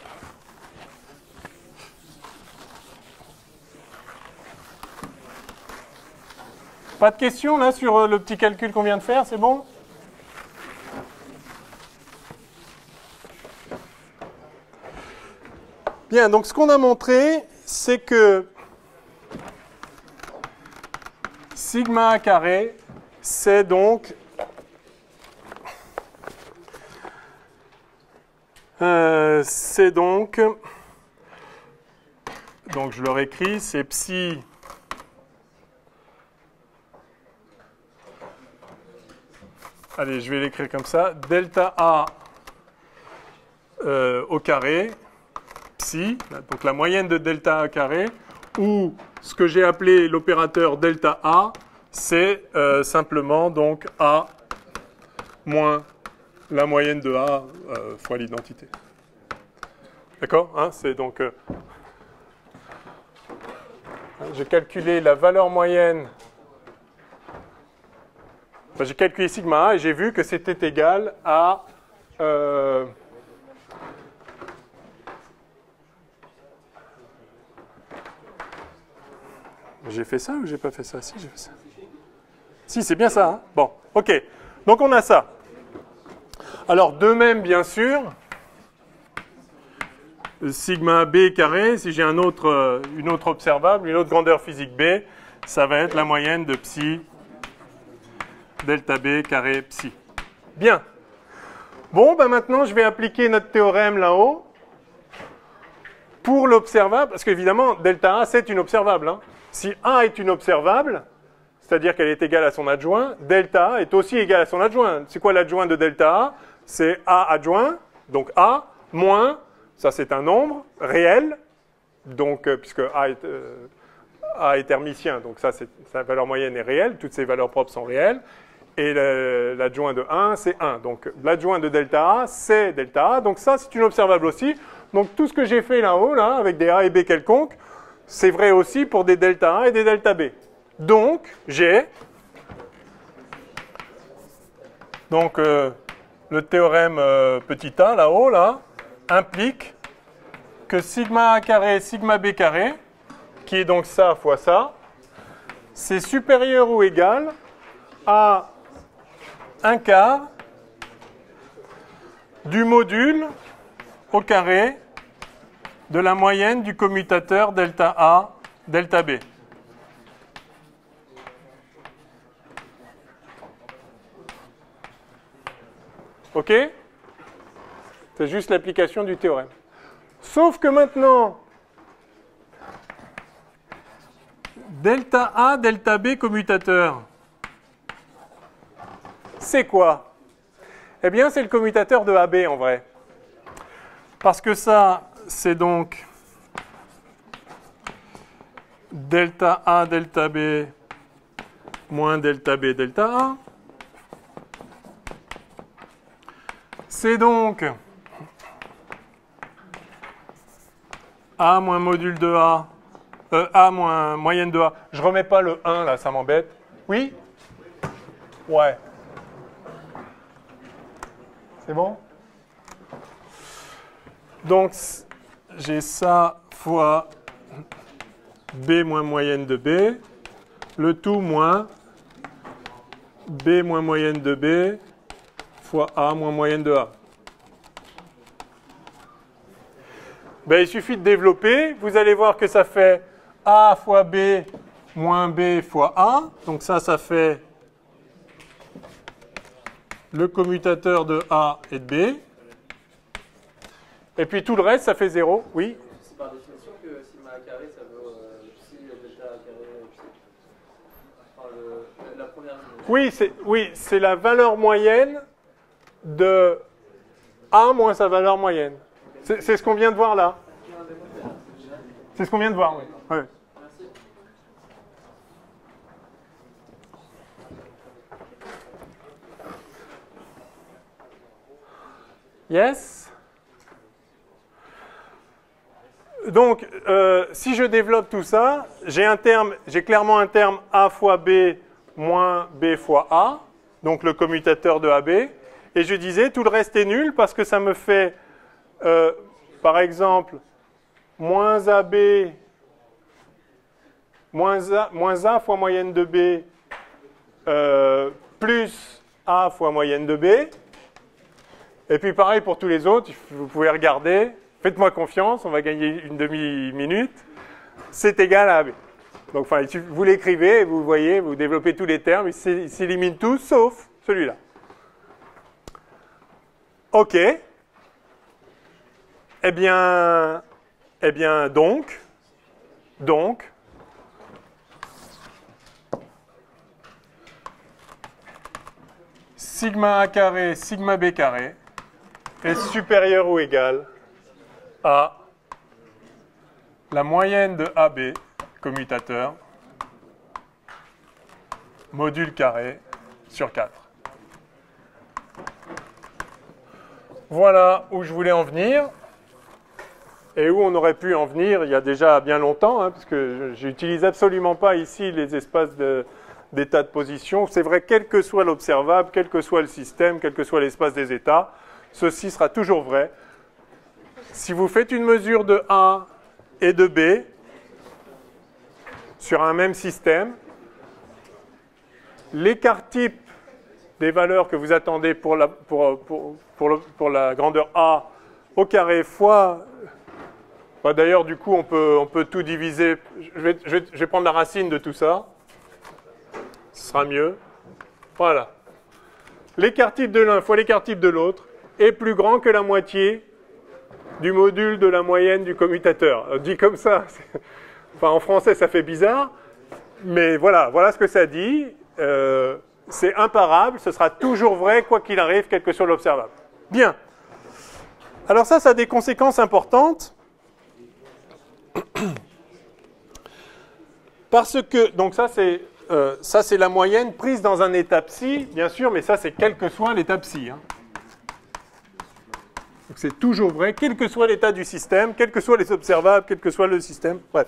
Pas de questions là sur le petit calcul qu'on vient de faire, c'est bon ? Bien, donc ce qu'on a montré, c'est que sigma A carré, c'est donc donc je le réécris, c'est psi allez, je vais l'écrire comme ça, delta A au carré, psi, donc la moyenne de delta A carré, ou ce que j'ai appelé l'opérateur delta A, c'est simplement donc A moins la moyenne de A fois l'identité. D'accord, hein, c'est donc... j'ai calculé la valeur moyenne... Enfin, j'ai calculé sigma A et j'ai vu que c'était égal à... J'ai fait ça ou j'ai pas fait ça? Si, j'ai fait ça. Si, c'est bien ça. Hein, bon, ok. Donc on a ça. Alors, de même, bien sûr, sigma B carré, si j'ai une autre observable, une autre grandeur physique B, ça va être la moyenne de psi delta B carré psi. Bien. Bon, ben maintenant, je vais appliquer notre théorème là-haut pour l'observable, parce qu'évidemment, delta A, c'est une observable. Hein. Si A est une observable, c'est-à-dire qu'elle est égale à son adjoint, delta A est aussi égal à son adjoint. C'est quoi l'adjoint de delta A? C'est A adjoint, donc A, moins, ça c'est un nombre réel, donc, puisque A est hermitien, donc ça, sa valeur moyenne est réelle, toutes ses valeurs propres sont réelles, et l'adjoint de 1, c'est 1. Donc l'adjoint de delta A, c'est delta A, donc ça c'est une observable aussi. Donc tout ce que j'ai fait là-haut, là, avec des A et B quelconques, c'est vrai aussi pour des delta A et des delta B. Donc, j'ai... Donc, le théorème petit a, là-haut, là, implique que sigma A carré, sigma B carré, qui est donc ça fois ça, c'est supérieur ou égal à 1/4 du module au carré de la moyenne du commutateur delta A, delta B. OK? C'est juste l'application du théorème. Sauf que maintenant, delta A, delta B commutateur, c'est quoi? Eh bien, c'est le commutateur de AB en vrai. Parce que ça, c'est donc delta A, delta B moins delta B, delta A. C'est donc A moins module de A, A moins moyenne de A. Je ne remets pas le 1 là, ça m'embête. Oui? Ouais. C'est bon? Donc, j'ai ça fois B moins moyenne de B, le tout moins B moins moyenne de B fois A moins moyenne de A. Ben, il suffit de développer. Vous allez voir que ça fait A fois B moins B fois A. Donc ça fait le commutateur de A et de B. Et puis tout le reste, ça fait 0. Oui? C'est par définition que sigma A carré, ça vaut psi delta A carré, psi. Enfin, la première ligne. Oui, c'est la valeur moyenne de A moins sa valeur moyenne. C'est ce qu'on vient de voir là. C'est ce qu'on vient de voir, oui. Ouais. Yes? Donc, si je développe tout ça, j'ai clairement un terme A fois B moins B fois A, donc le commutateur de AB. Et je disais, tout le reste est nul parce que ça me fait, par exemple, moins AB, moins A fois moyenne de B, plus A fois moyenne de B. Et puis pareil pour tous les autres, vous pouvez regarder, faites-moi confiance, on va gagner une demi-minute, c'est égal à AB. Donc enfin, vous l'écrivez, vous voyez, vous développez tous les termes, ils s'éliminent tous, sauf celui-là. OK. Eh bien donc, sigma A carré, sigma B carré est supérieur ou égal à la moyenne de AB, commutateur, module carré sur 4. Voilà où je voulais en venir. Et où on aurait pu en venir il y a déjà bien longtemps, hein, parce que je n'utilise absolument pas ici les espaces d'état de position. C'est vrai, quel que soit l'observable, quel que soit le système, quel que soit l'espace des états, ceci sera toujours vrai. Si vous faites une mesure de A et de B sur un même système, l'écart type des valeurs que vous attendez pour la grandeur A au carré fois... D'ailleurs, du coup, on peut tout diviser. Je vais prendre la racine de tout ça. Ce sera mieux. Voilà. L'écart type de l'un fois l'écart type de l'autre est plus grand que la moitié du module de la moyenne du commutateur. Dit comme ça, enfin, en français, ça fait bizarre. Mais voilà ce que ça dit. C'est imparable. Ce sera toujours vrai, quoi qu'il arrive, quel que soit l'observable. Bien. Alors ça a des conséquences importantes. Parce que, donc ça c'est la moyenne prise dans un état psi, bien sûr, mais ça c'est quel que soit l'état psi. Hein. Donc c'est toujours vrai, quel que soit l'état du système, quels que soient les observables, quel que soit le système, bref.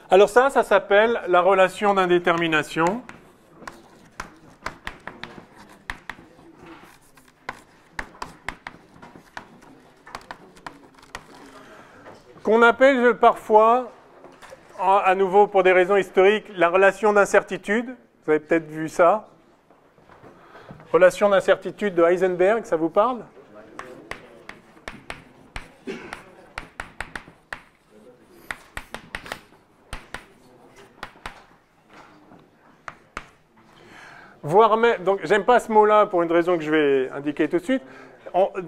Alors ça s'appelle la relation d'indétermination. Qu'on appelle parfois, à nouveau pour des raisons historiques, la relation d'incertitude. Vous avez peut-être vu ça. Relation d'incertitude de Heisenberg, ça vous parle? Voire même, donc j'aime pas ce mot-là pour une raison que je vais indiquer tout de suite.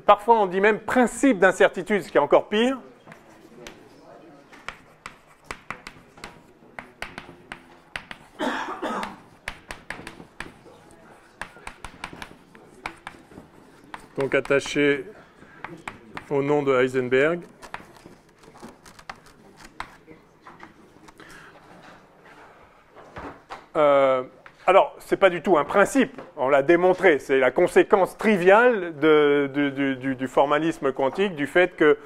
Parfois on dit même principe d'incertitude, ce qui est encore pire. Donc attaché au nom de Heisenberg. Alors, ce n'est pas du tout un principe, on l'a démontré, c'est la conséquence triviale du formalisme quantique, du fait que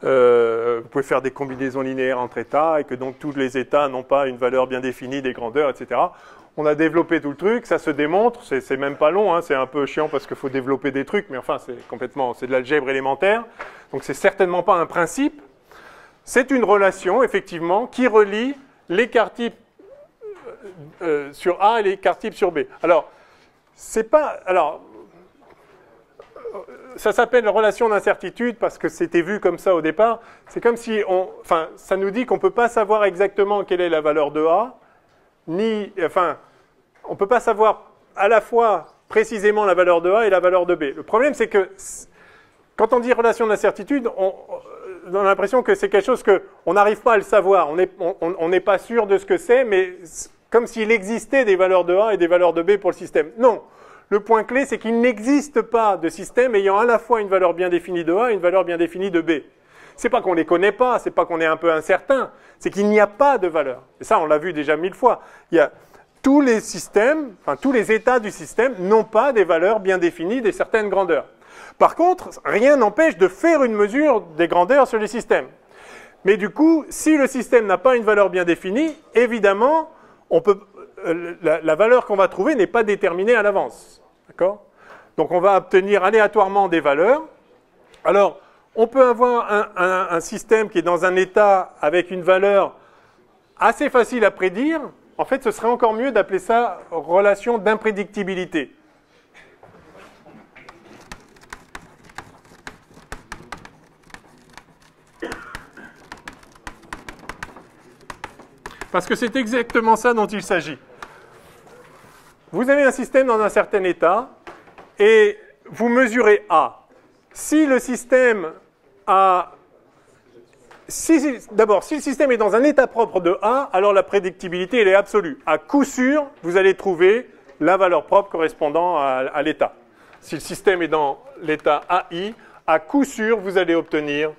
vous pouvez faire des combinaisons linéaires entre états et que donc tous les états n'ont pas une valeur bien définie des grandeurs, etc. On a développé tout le truc, ça se démontre, c'est même pas long, hein, c'est un peu chiant parce qu'il faut développer des trucs, mais enfin c'est de l'algèbre élémentaire, donc c'est certainement pas un principe. C'est une relation, effectivement, qui relie l'écart type sur A et l'écart type sur B. Alors, c'est pas... Alors, ça s'appelle relation d'incertitude parce que c'était vu comme ça au départ. C'est comme si enfin, ça nous dit qu'on ne peut pas savoir exactement quelle est la valeur de A, enfin, on ne peut pas savoir à la fois précisément la valeur de A et la valeur de B. Le problème, c'est que quand on dit relation d'incertitude, on a l'impression que c'est quelque chose qu'on n'arrive pas à le savoir. On n'est pas sûr de ce que c'est, mais comme s'il existait des valeurs de A et des valeurs de B pour le système. Non. Le point clé, c'est qu'il n'existe pas de système ayant à la fois une valeur bien définie de A et une valeur bien définie de B. C'est pas qu'on ne les connaît pas, c'est pas qu'on est un peu incertain, c'est qu'il n'y a pas de valeur. Et ça, on l'a vu déjà 1000 fois. Il y a tous les systèmes, enfin tous les états du système n'ont pas des valeurs bien définies des certaines grandeurs. Par contre, rien n'empêche de faire une mesure des grandeurs sur les systèmes. Mais du coup, si le système n'a pas une valeur bien définie, évidemment, la valeur qu'on va trouver n'est pas déterminée à l'avance. D'accord ? Donc on va obtenir aléatoirement des valeurs. Alors, on peut avoir un système qui est dans un état avec une valeur assez facile à prédire. En fait, ce serait encore mieux d'appeler ça relation d'imprédictibilité. Parce que c'est exactement ça dont il s'agit. Vous avez un système dans un certain état et vous mesurez A. Si le système a... D'abord, si le système est dans un état propre de A, alors la prédictibilité elle est absolue. À coup sûr, vous allez trouver la valeur propre correspondant à l'état. Si le système est dans l'état AI, à coup sûr, vous allez obtenir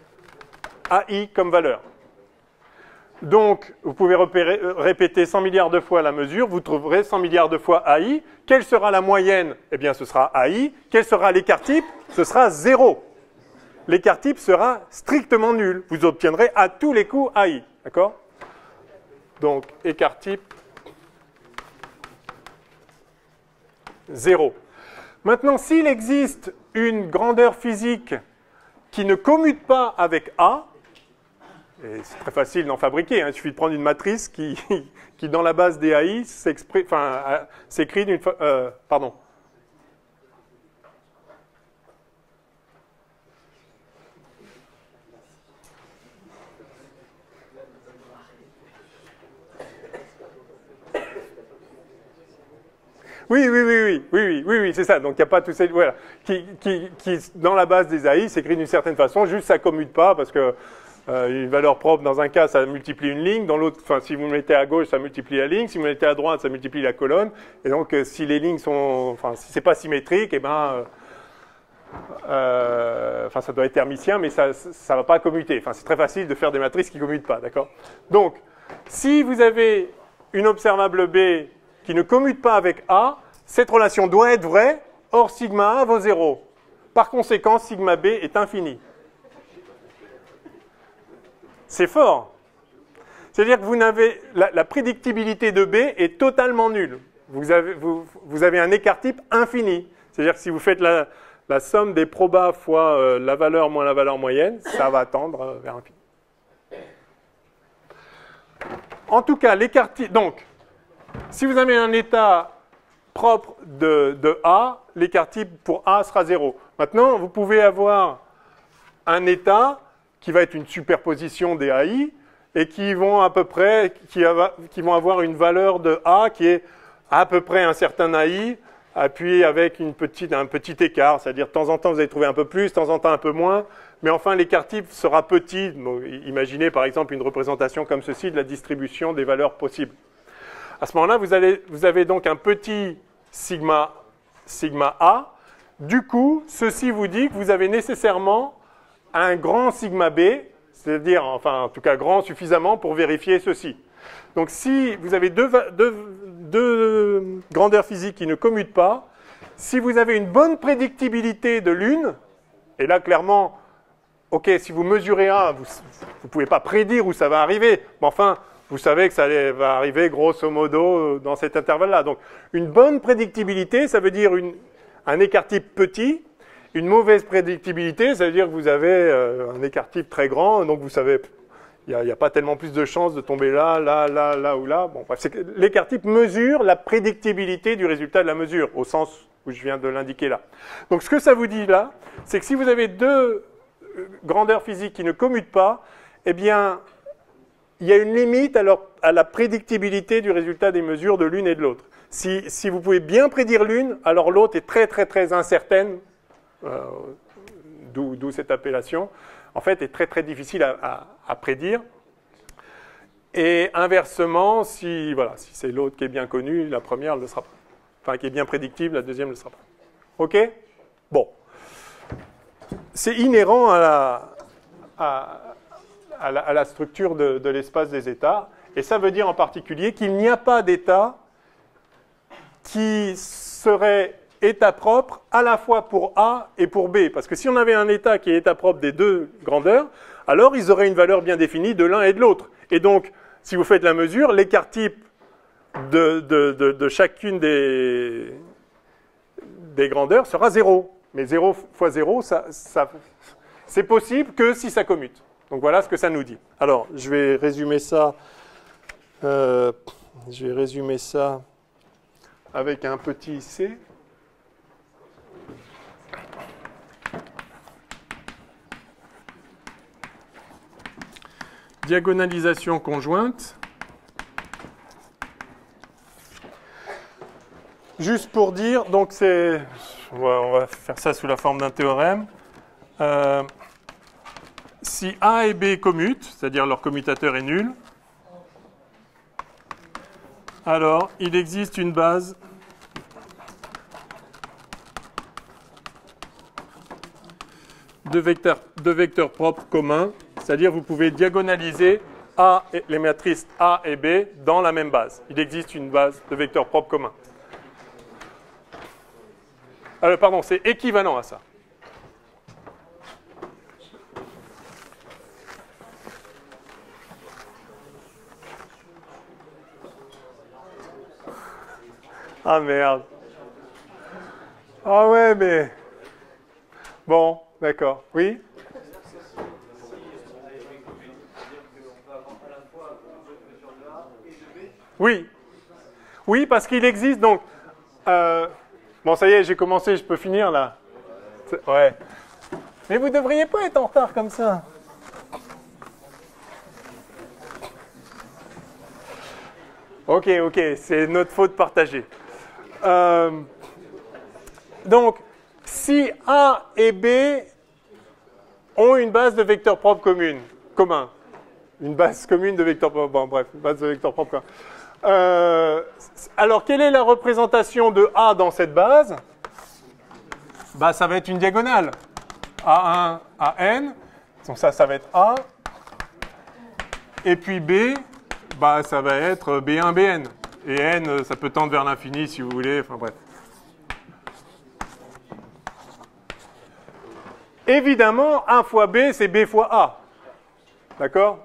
AI comme valeur. Donc, vous pouvez répéter 100 milliards de fois la mesure, vous trouverez 100 milliards de fois AI. Quelle sera la moyenne? Eh bien, ce sera AI. Quel sera l'écart type? Ce sera 0. L'écart type sera strictement nul. Vous obtiendrez à tous les coups AI. D'accord? Donc, écart type 0. Maintenant, s'il existe une grandeur physique qui ne commute pas avec A, et c'est très facile d'en fabriquer, hein. Il suffit de prendre une matrice qui dans la base des AI, s'écrit d'une... pardon. Oui, c'est ça. Donc il n'y a pas tous ces... Voilà. Qui, dans la base des AI, s'écrit d'une certaine façon, juste ça ne commute pas, parce que une valeur propre, dans un cas, ça multiplie une ligne. Dans l'autre, enfin, si vous le mettez à gauche, ça multiplie la ligne. Si vous le mettez à droite, ça multiplie la colonne. Et donc, si les lignes sont... Enfin, si c'est pas symétrique, eh ben... enfin, ça doit être hermitien, mais ça ne va pas commuter. Enfin, c'est très facile de faire des matrices qui ne commutent pas, d'accord? Donc, si vous avez une observable B qui ne commute pas avec A, cette relation doit être vraie, or sigma A vaut 0. Par conséquent, sigma B est infini. C'est fort. C'est-à-dire que vous n'avez, la prédictibilité de B est totalement nulle. Vous avez un écart type infini. C'est-à-dire que si vous faites la somme des probas fois la valeur moins la valeur moyenne, ça va tendre vers l'infini. En tout cas, l'écart type... Donc, si vous avez un état propre de A, l'écart type pour A sera 0. Maintenant, vous pouvez avoir un état qui va être une superposition des AI et qui vont à peu près, qui vont avoir une valeur de A qui est à peu près un certain AI, puis avec un petit écart, c'est-à-dire de temps en temps vous allez trouver un peu plus, de temps en temps un peu moins, mais enfin l'écart type sera petit. Donc, imaginez par exemple une représentation comme ceci de la distribution des valeurs possibles. À ce moment-là, vous avez donc un petit sigma A. Du coup, ceci vous dit que vous avez nécessairement un grand sigma B, c'est-à-dire, enfin, en tout cas grand suffisamment pour vérifier ceci. Donc, si vous avez deux grandeurs physiques qui ne commutent pas, si vous avez une bonne prédictibilité de l'une, et là, clairement, ok, si vous mesurez A, vous ne pouvez pas prédire où ça va arriver, mais enfin, vous savez que ça va arriver grosso modo dans cet intervalle-là. Donc, une bonne prédictibilité, ça veut dire un écart type petit. Une mauvaise prédictibilité, ça veut dire que vous avez un écart type très grand, donc vous savez Il n'y a pas tellement plus de chances de tomber là, là, là, là ou là. Bon, bref, l'écart type mesure la prédictibilité du résultat de la mesure, au sens où je viens de l'indiquer là. Donc ce que ça vous dit là, c'est que si vous avez deux grandeurs physiques qui ne commutent pas, eh bien, il y a une limite à la prédictibilité du résultat des mesures de l'une et de l'autre. Si vous pouvez bien prédire l'une, alors l'autre est très, très, très incertaine, d'où cette appellation. En fait, est très très difficile à prédire. Et inversement, si c'est l'autre qui est bien connu, la première ne le sera pas. Enfin, qui est bien prédictible, la deuxième ne le sera pas. OK? Bon. C'est inhérent à la structure de l'espace des états. Et ça veut dire en particulier qu'il n'y a pas d'état qui serait état propre à la fois pour A et pour B. Parce que si on avait un état qui est état propre des deux grandeurs, alors ils auraient une valeur bien définie de l'un et de l'autre. Et donc, si vous faites la mesure, l'écart type de chacune des grandeurs sera 0. Mais 0 fois 0, c'est possible que si ça commute. Donc voilà ce que ça nous dit. Alors, je vais résumer ça avec un petit c. Diagonalisation conjointe. Juste pour dire, donc on va faire ça sous la forme d'un théorème. Si A et B commutent, c'est-à-dire leur commutateur est nul, alors il existe une base de vecteurs propres communs. C'est-à-dire vous pouvez diagonaliser les matrices A et B dans la même base. Il existe une base de vecteurs propres communs. Alors, pardon, c'est équivalent à ça. Ah merde. Ah ouais, mais... Bon, d'accord. Oui ? Oui. Oui, parce qu'il existe donc... Bon, ça y est, j'ai commencé, je peux finir là. Ouais. Mais vous ne devriez pas être en retard comme ça. Ok, c'est notre faute partagée. Donc, si A et B ont une base de vecteurs propres commun, une base commune de vecteurs propres, bon, bref, une base de vecteurs propres commun. Alors, quelle est la représentation de A dans cette base? Bah, ça va être une diagonale. A1 à N, donc ça va être A. Et puis B, bah, ça va être B1, Bn. Et N, ça peut tendre vers l'infini si vous voulez, enfin bref. Évidemment, A fois B, c'est B fois A. D'accord?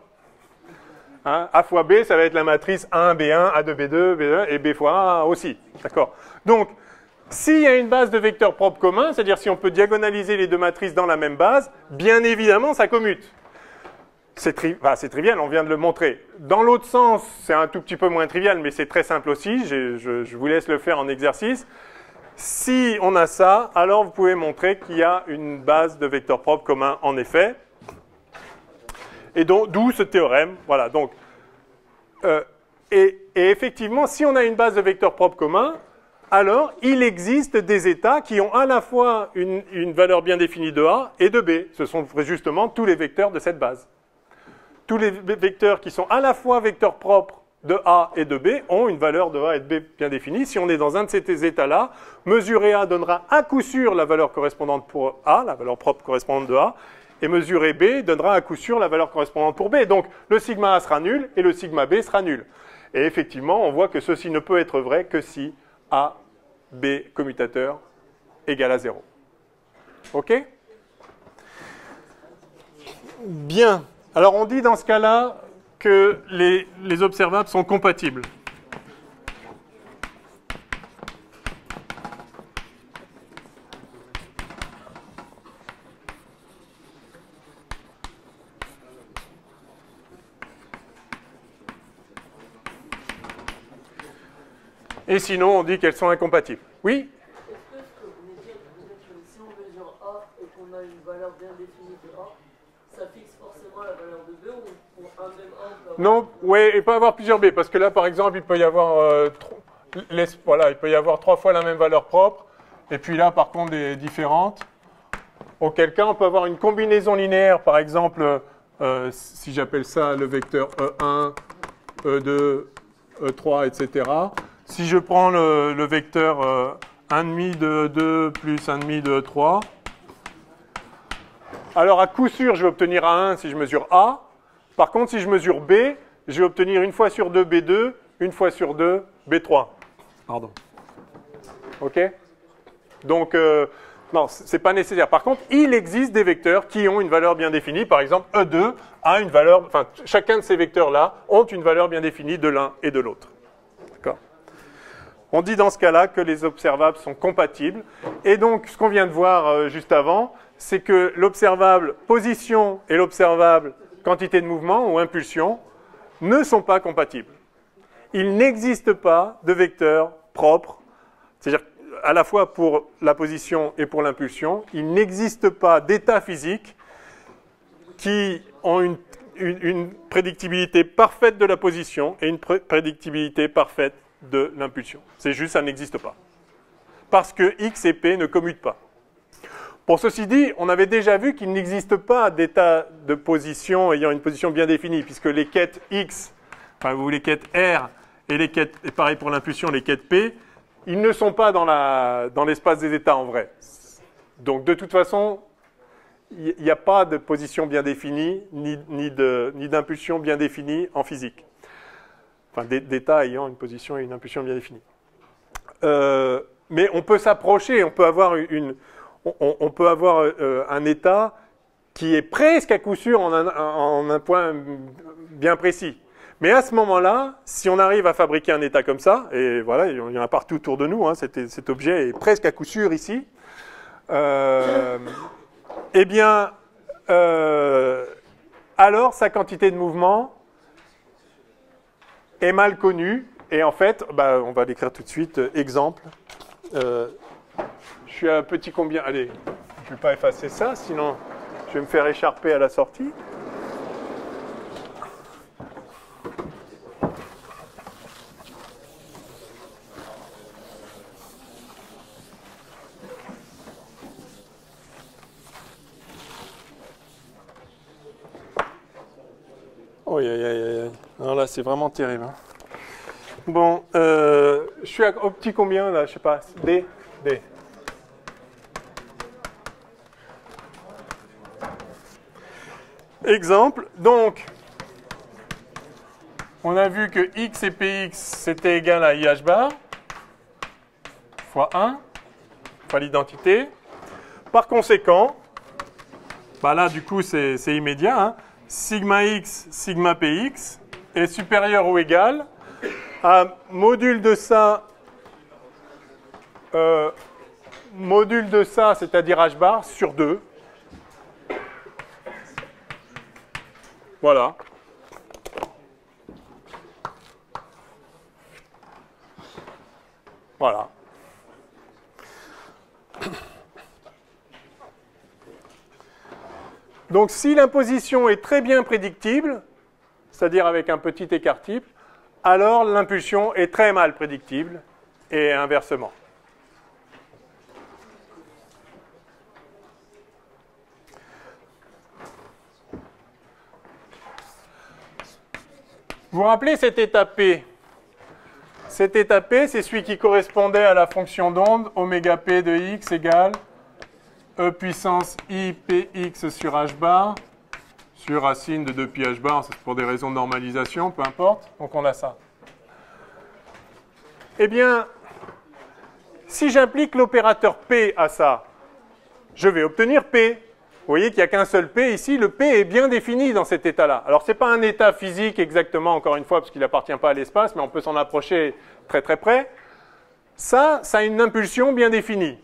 Hein, A fois B, ça va être la matrice 1, B1, A2, B2, B2 et B fois A aussi. D'accord? Donc, s'il y a une base de vecteurs propres communs, c'est-à-dire si on peut diagonaliser les deux matrices dans la même base, bien évidemment, ça commute. C'est trivial, on vient de le montrer. Dans l'autre sens, c'est un tout petit peu moins trivial, mais c'est très simple aussi. Je vous laisse le faire en exercice. Si on a ça, alors vous pouvez montrer qu'il y a une base de vecteurs propres communs en effet. Et donc, d'où ce théorème. Voilà, donc, et effectivement, si on a une base de vecteurs propres communs, alors il existe des états qui ont à la fois une valeur bien définie de A et de B. Ce sont justement tous les vecteurs de cette base. Tous les vecteurs qui sont à la fois vecteurs propres de A et de B ont une valeur de A et de B bien définie. Si on est dans un de ces états-là, mesurer A donnera à coup sûr la valeur correspondante pour A, la valeur propre correspondante de A, et mesurer B donnera à coup sûr la valeur correspondante pour B. Donc le sigma A sera nul et le sigma B sera nul. Et effectivement, on voit que ceci ne peut être vrai que si A, B commutateur égale à 0. OK? Bien. Alors on dit dans ce cas-là que les observables sont compatibles. Et sinon, on dit qu'elles sont incompatibles. Oui? Est-ce que ce que vous venez de dire, que si on mesure A et qu'on a une valeur bien définie de A, ça fixe forcément la valeur de B ou pour un même A on peut avoir... Non, oui, il peut y avoir plusieurs B, parce que là, par exemple, il peut y avoir, voilà, il peut y avoir 3 fois la même valeur propre, et puis là, par contre, des différentes. Auquel cas, on peut avoir une combinaison linéaire, par exemple, si j'appelle ça le vecteur E1, E2, E3, etc. Si je prends le vecteur 1,5 de E2 plus 1,5 de E3, alors à coup sûr, je vais obtenir A1 si je mesure A. Par contre, si je mesure B, je vais obtenir une fois sur 2 B2, une fois sur 2 B3. Pardon. OK? Donc, non, ce n'est pas nécessaire. Par contre, il existe des vecteurs qui ont une valeur bien définie. Par exemple, E2 a une valeur, enfin, chacun de ces vecteurs-là ont une valeur bien définie de l'un et de l'autre. D'accord? On dit dans ce cas-là que les observables sont compatibles. Et donc, ce qu'on vient de voir juste avant, c'est que l'observable position et l'observable quantité de mouvement ou impulsion ne sont pas compatibles. Il n'existe pas de vecteurs propres, c'est-à-dire à la fois pour la position et pour l'impulsion, il n'existe pas d'états physiques qui ont une prédictibilité parfaite de la position et une prédictibilité parfaite de l'impulsion. C'est juste, ça n'existe pas. Parce que X et P ne commutent pas. Pour ceci dit, on avait déjà vu qu'il n'existe pas d'état de position ayant une position bien définie, puisque les quêtes X, enfin vous les quêtes R et les quêtes, et pareil pour l'impulsion, les quêtes P, ils ne sont pas dans l'espace des états en vrai. Donc de toute façon, il n'y a pas de position bien définie, ni d'impulsion bien définie en physique. Enfin, d'état ayant une position et une impulsion bien définies. Mais on peut s'approcher, on peut avoir un état qui est presque à coup sûr en un point bien précis. Mais à ce moment-là, si on arrive à fabriquer un état comme ça, et voilà, il y en a partout autour de nous, hein, cet objet est presque à coup sûr ici, eh bien, alors sa quantité de mouvement est mal connue. Et en fait, on va l'écrire tout de suite. Exemple. Je suis à petit combien? Allez, je ne vais pas effacer ça, sinon je vais me faire écharper à la sortie. Oh, aïe, aïe, aïe, aïe. Alors là, c'est vraiment terrible. Hein. Bon, je suis au petit combien là? Je sais pas. D. Exemple. Donc, on a vu que X et Px c'était égal à IH bar fois 1 fois l'identité. Par conséquent, là du coup c'est immédiat. Hein. Sigma X, sigma Px est supérieur ou égal à module de ça, c'est-à-dire H bar, sur 2. Voilà. Voilà. Donc si l'imposition est très bien prédictible, c'est-à-dire avec un petit écart type, alors l'impulsion est très mal prédictible, et inversement. Vous vous rappelez cet état P? Cet état P, c'est celui qui correspondait à la fonction d'onde oméga P de x égale E puissance I Px sur h bar sur racine de 2pi h bar, c'est pour des raisons de normalisation, peu importe. Donc on a ça. Eh bien, si j'implique l'opérateur P à ça, je vais obtenir P. Vous voyez qu'il n'y a qu'un seul P ici. Le P est bien défini dans cet état-là. Alors, ce n'est pas un état physique exactement, encore une fois, parce qu'il n'appartient pas à l'espace, mais on peut s'en approcher très très près. Ça a une impulsion bien définie.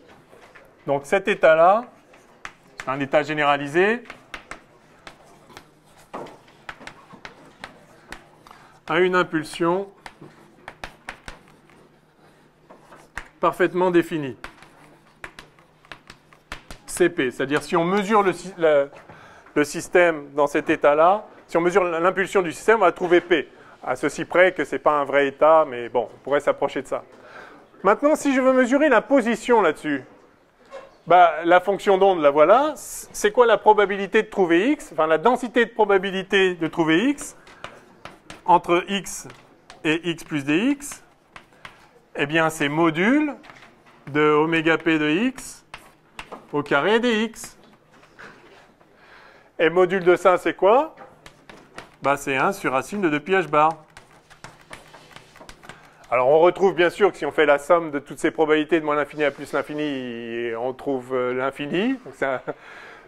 Donc, cet état-là, c'est un état généralisé, a une impulsion parfaitement définie. CP, c'est-à-dire si on mesure le système dans cet état-là, si on mesure l'impulsion du système, on va trouver P. À ceci près que ce n'est pas un vrai état, mais bon, on pourrait s'approcher de ça. Maintenant, si je veux mesurer la position là-dessus, bah, la fonction d'onde, la voilà. C'est quoi la probabilité de trouver x? Enfin, la densité de probabilité de trouver x entre x et x plus dx. Eh bien, c'est module de oméga p de x au carré dx. Et module de ça, c'est quoi? Bah, c'est 1 sur racine de 2pi h bar. Alors, on retrouve bien sûr que si on fait la somme de toutes ces probabilités de moins l'infini à plus l'infini, on trouve l'infini.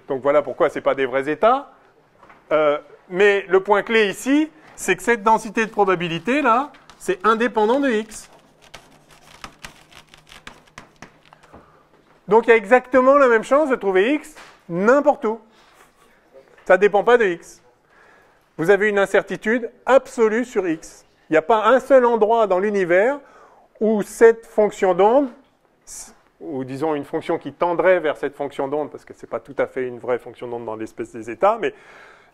Donc, voilà pourquoi ce n'est pas des vrais états. Mais le point clé ici, c'est que cette densité de probabilité, là, c'est indépendant de x. Donc, il y a exactement la même chance de trouver x n'importe où. Ça ne dépend pas de x. Vous avez une incertitude absolue sur x. Il n'y a pas un seul endroit dans l'univers où cette fonction d'onde, ou disons une fonction qui tendrait vers cette fonction d'onde, parce que ce n'est pas tout à fait une vraie fonction d'onde dans l'espèce des états, mais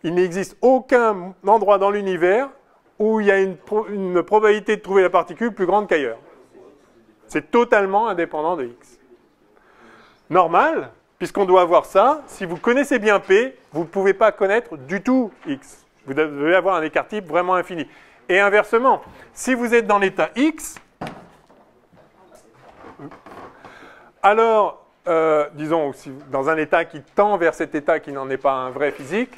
il n'existe aucun endroit dans l'univers où il y a une probabilité de trouver la particule plus grande qu'ailleurs. C'est totalement indépendant de x. Normal, puisqu'on doit avoir ça, si vous connaissez bien P, vous ne pouvez pas connaître du tout x. Vous devez avoir un écart type vraiment infini. Et inversement, si vous êtes dans l'état x, alors, disons, dans un état qui tend vers cet état qui n'en est pas un vrai physique,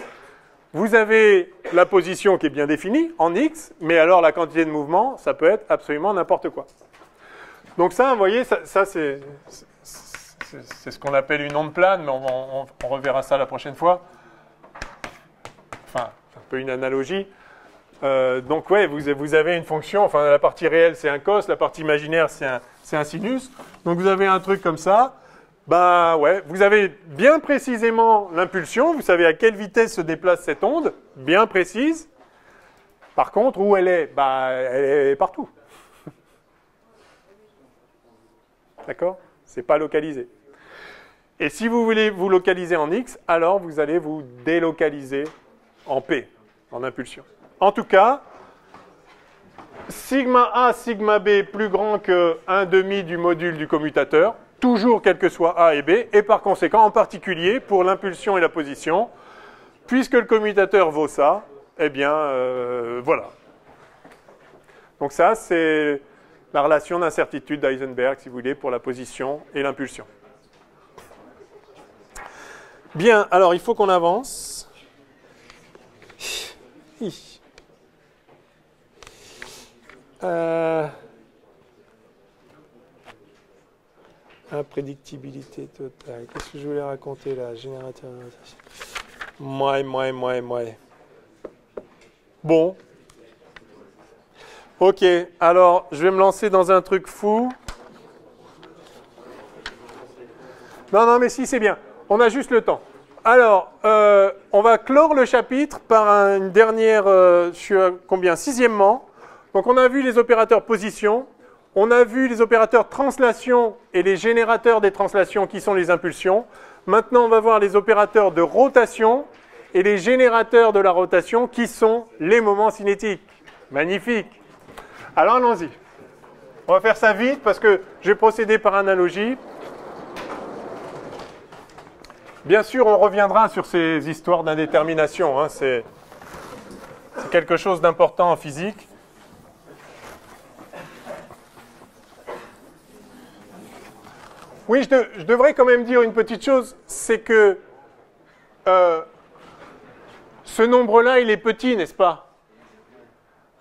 vous avez la position qui est bien définie, en x, mais alors la quantité de mouvement, ça peut être absolument n'importe quoi. Donc ça, vous voyez, ça c'est ce qu'on appelle une onde plane, mais on reverra ça la prochaine fois. Enfin, un peu une analogie. Donc ouais, vous avez une fonction, enfin la partie réelle c'est un cos, la partie imaginaire c'est un sinus. Donc vous avez un truc comme ça. Bah ouais, vous avez bien précisément l'impulsion, vous savez à quelle vitesse se déplace cette onde, bien précise. Par contre, où elle est? Bah elle est partout. D'accord? C'est pas localisé. Et si vous voulez vous localiser en x, alors vous allez vous délocaliser en p, en impulsion. En tout cas, sigma A, sigma B plus grand que 1/2 du module du commutateur, toujours quel que soit A et B, et par conséquent, en particulier, pour l'impulsion et la position, puisque le commutateur vaut ça, eh bien, voilà. Donc ça, c'est la relation d'incertitude d'Heisenberg, si vous voulez, pour la position et l'impulsion. Bien, alors il faut qu'on avance. Imprédictibilité totale. Qu'est-ce que je voulais raconter là? Générateur. Moi. Bon. Ok, alors je vais me lancer dans un truc fou. Non, mais si, c'est bien. On a juste le temps. Alors, on va clore le chapitre par une dernière, je suis à combien? 6e. Donc on a vu les opérateurs position, on a vu les opérateurs translation et les générateurs des translations qui sont les impulsions. Maintenant, on va voir les opérateurs de rotation et les générateurs de la rotation qui sont les moments cinétiques. Magnifique. Alors allons-y. On va faire ça vite parce que je vais procéder par analogie. Bien sûr, on reviendra sur ces histoires d'indétermination. Hein. C'est quelque chose d'important en physique. Oui, je devrais quand même dire une petite chose, c'est que ce nombre-là, il est petit, n'est-ce pas?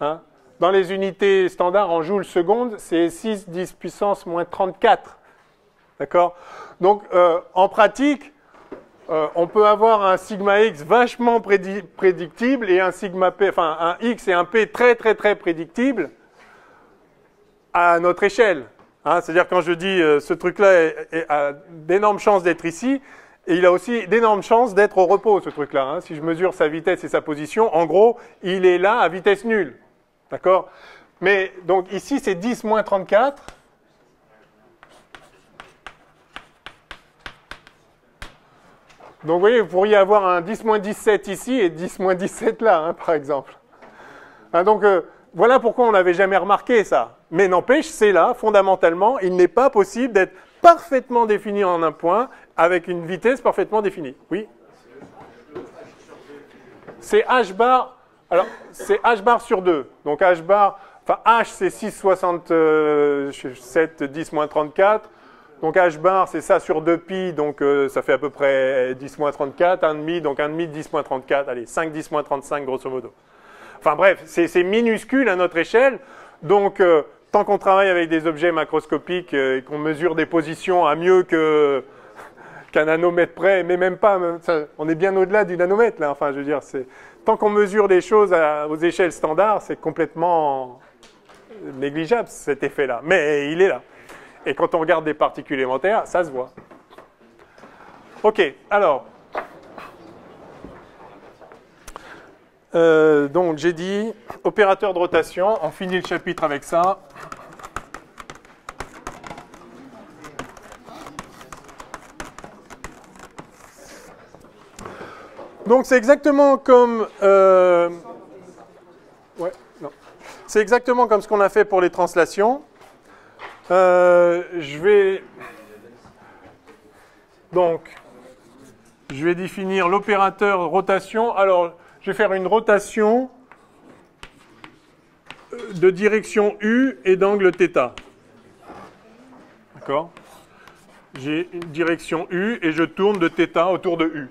Hein? Dans les unités standards en joules secondes, c'est 6 10 puissance moins 34. D'accord? Donc, en pratique, on peut avoir un sigma x vachement prédictible et un sigma p, enfin un x et un p très très très prédictibles à notre échelle. Hein, c'est-à-dire quand je dis ce truc-là a d'énormes chances d'être ici, et il a aussi d'énormes chances d'être au repos, ce truc-là. Hein. Si je mesure sa vitesse et sa position, en gros, il est là à vitesse nulle. D'accord? Mais donc ici, c'est 10 moins 34. Donc vous voyez, vous pourriez avoir un 10-17 ici et 10-17 là, hein, par exemple. Hein, donc voilà pourquoi on n'avait jamais remarqué ça. Mais n'empêche, c'est là, fondamentalement, il n'est pas possible d'être parfaitement défini en un point avec une vitesse parfaitement définie. Oui? C'est h bar, alors c'est h bar sur 2. Donc h bar, enfin h c'est 6,67 10-34. Donc h bar c'est ça sur 2pi, donc ça fait à peu près 10-34, 1,5, donc 1,5 10-34, allez, 5 10-35 grosso modo. Enfin bref, c'est minuscule à notre échelle, donc tant qu'on travaille avec des objets macroscopiques et qu'on mesure des positions à mieux qu'un nanomètre près, mais même pas, on est bien au-delà du nanomètre là, enfin je veux dire, tant qu'on mesure des choses aux échelles standards, c'est complètement négligeable cet effet-là, mais il est là. Et quand on regarde des particules élémentaires, ça se voit. Ok, alors, donc j'ai dit, opérateur de rotation, on finit le chapitre avec ça. Donc c'est exactement comme c'est exactement comme ce qu'on a fait pour les translations. Je vais définir l'opérateur rotation. Alors, je vais faire une rotation de direction U et d'angle θ. D'accord? J'ai une direction U et je tourne de θ autour de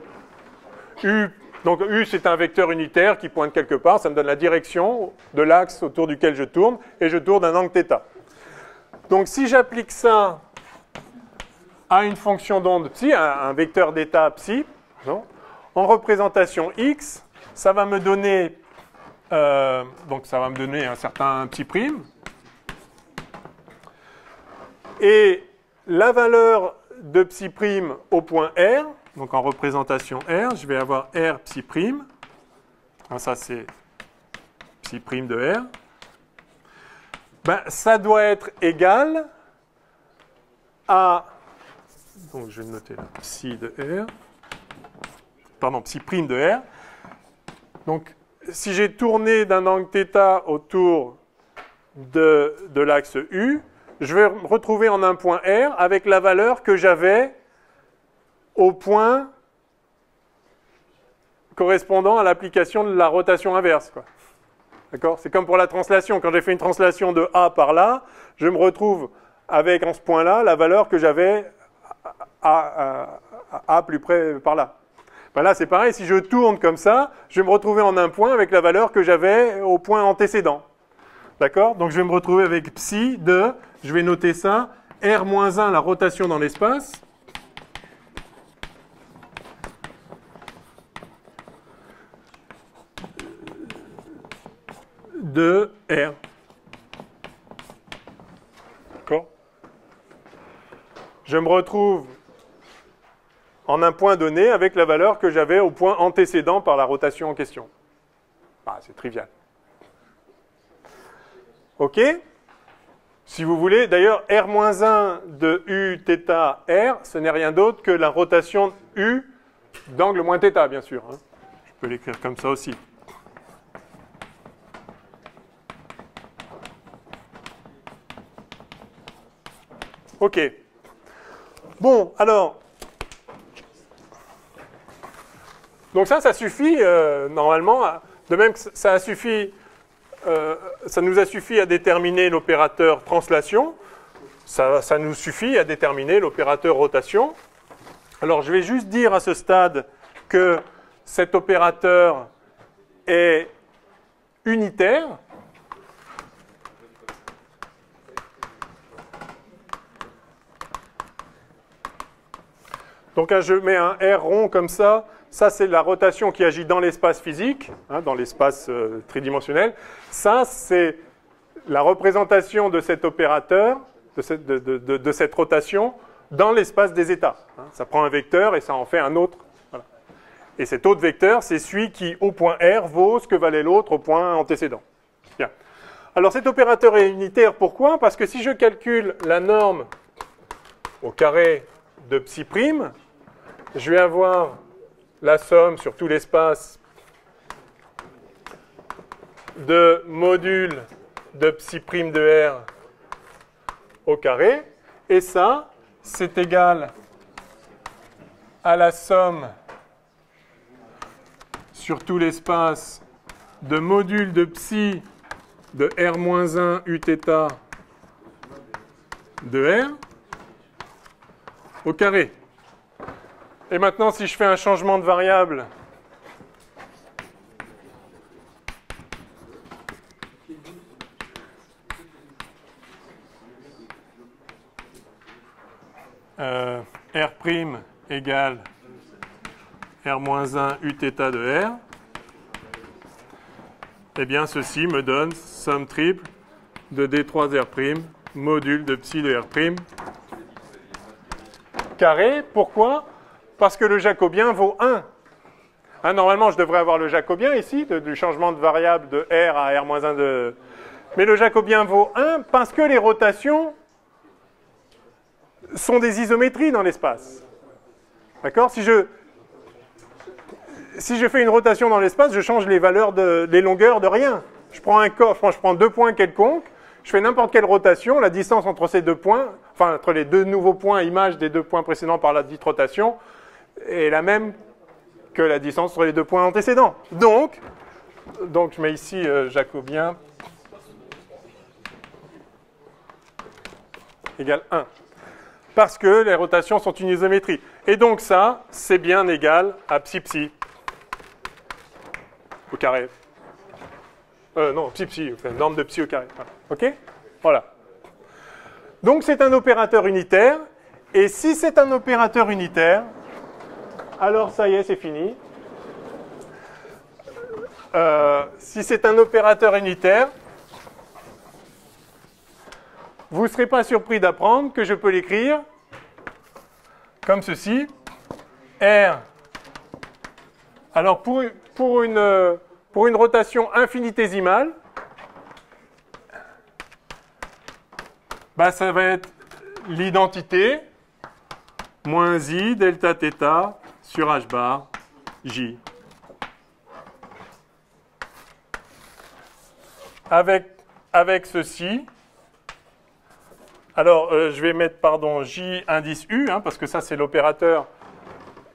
U. Donc U, c'est un vecteur unitaire qui pointe quelque part. Ça me donne la direction de l'axe autour duquel je tourne et je tourne d'un angle θ. Donc si j'applique ça à une fonction d'onde psi, un vecteur d'état psi, non, en représentation x, ça va me donner un certain psi prime. Et la valeur de psi prime au point R, donc en représentation R, je vais avoir R psi prime. Alors ça c'est psi prime de R. Ben, ça doit être égal à, donc je vais noter là, psi de R, pardon, psi prime de R. Donc, si j'ai tourné d'un angle θ autour de l'axe U, je vais me retrouver en un point R avec la valeur que j'avais au point correspondant à l'application de la rotation inverse, quoi. D'accord? C'est comme pour la translation. Quand j'ai fait une translation de A par là, je me retrouve avec, en ce point-là, la valeur que j'avais à plus près par là. Ben là, c'est pareil. Si je tourne comme ça, je vais me retrouver en un point avec la valeur que j'avais au point antécédent. D'accord? Donc, je vais me retrouver avec psi de, je vais noter ça, R-1, la rotation dans l'espace, de R. D'accord? Je me retrouve en un point donné avec la valeur que j'avais au point antécédent par la rotation en question. Ah, c'est trivial. OK? Si vous voulez, d'ailleurs, R-1 de U θ R, ce n'est rien d'autre que la rotation U d'angle moins θ, bien sûr. Hein. Je peux l'écrire comme ça aussi. OK. Bon, alors, donc ça suffit normalement. De même que ça nous a suffi à déterminer l'opérateur translation. Ça nous suffit à déterminer l'opérateur rotation. Alors, je vais juste dire à ce stade que cet opérateur est unitaire. Donc, je mets un R rond comme ça. Ça, c'est la rotation qui agit dans l'espace physique, hein, dans l'espace tridimensionnel. Ça, c'est la représentation de cet opérateur, de cette rotation, dans l'espace des états. Hein. Ça prend un vecteur et ça en fait un autre. Voilà. Et cet autre vecteur, c'est celui qui, au point R, vaut ce que valait l'autre au point antécédent. Bien. Alors, cet opérateur est unitaire. Pourquoi? Parce que si je calcule la norme au carré de psi prime, je vais avoir la somme sur tout l'espace de modules de psi prime de R au carré. Et ça, c'est égal à la somme sur tout l'espace de modules de psi de R-1 Uθ de R au carré. Et maintenant, si je fais un changement de variable, R' égale R-1 Uθ de R, eh bien, ceci me donne somme triple de D3R' module de psi de R' carré. Pourquoi? Parce que le jacobien vaut 1. Hein, normalement, je devrais avoir le jacobien ici, du changement de variable de R à R-1 de... Mais le jacobien vaut 1 parce que les rotations sont des isométries dans l'espace. D'accord? Si je fais une rotation dans l'espace, je change les valeurs les longueurs de rien. Je prends un coffre, je prends 2 points quelconques, je fais n'importe quelle rotation, la distance entre ces 2 points, enfin entre les 2 nouveaux points image des 2 points précédents par la dite rotation, est la même que la distance entre les 2 points antécédents. Donc je mets ici jacobien égale 1. Parce que les rotations sont une isométrie. Et donc ça, c'est bien égal à psi au carré. Non, psi, enfin, norme de psi au carré. OK? Voilà. Donc c'est un opérateur unitaire. Et si c'est un opérateur unitaire, alors ça y est, c'est fini. Si c'est un opérateur unitaire, vous ne serez pas surpris d'apprendre que je peux l'écrire comme ceci. R. Alors pour une rotation infinitésimale, bah, ça va être l'identité moins I delta θ sur H bar J. Avec ceci, alors je vais mettre J indice U, hein, parce que ça c'est l'opérateur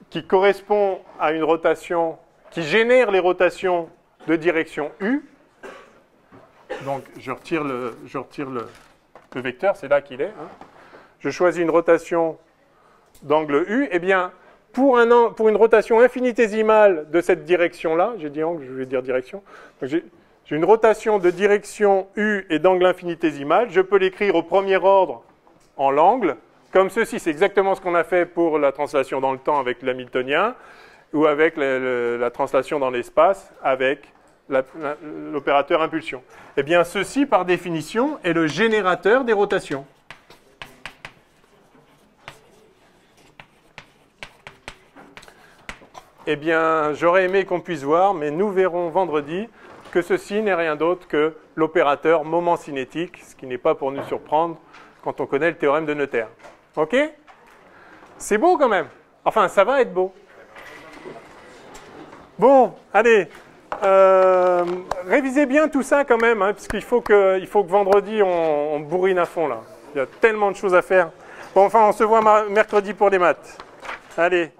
qui correspond à une rotation, qui génère les rotations de direction U. Donc je retire le vecteur, c'est là qu'il est. Hein. Je choisis une rotation d'angle U. Eh bien, pour une rotation infinitésimale de cette direction-là, j'ai dit angle, je vais dire direction. J'ai une rotation de direction U et d'angle infinitésimal. Je peux l'écrire au premier ordre en l'angle, comme ceci. C'est exactement ce qu'on a fait pour la translation dans le temps avec l'hamiltonien, ou avec la translation dans l'espace avec l'opérateur impulsion. Eh bien, ceci, par définition, est le générateur des rotations. Eh bien, j'aurais aimé qu'on puisse voir, mais nous verrons vendredi que ceci n'est rien d'autre que l'opérateur moment cinétique, ce qui n'est pas pour nous surprendre quand on connaît le théorème de Noether. OK? C'est beau quand même. Enfin, ça va être beau. Bon, allez. Révisez bien tout ça quand même, hein, parce qu'il faut que vendredi, on bourrine à fond, là. Il y a tellement de choses à faire. Bon, enfin, on se voit mercredi pour les maths. Allez.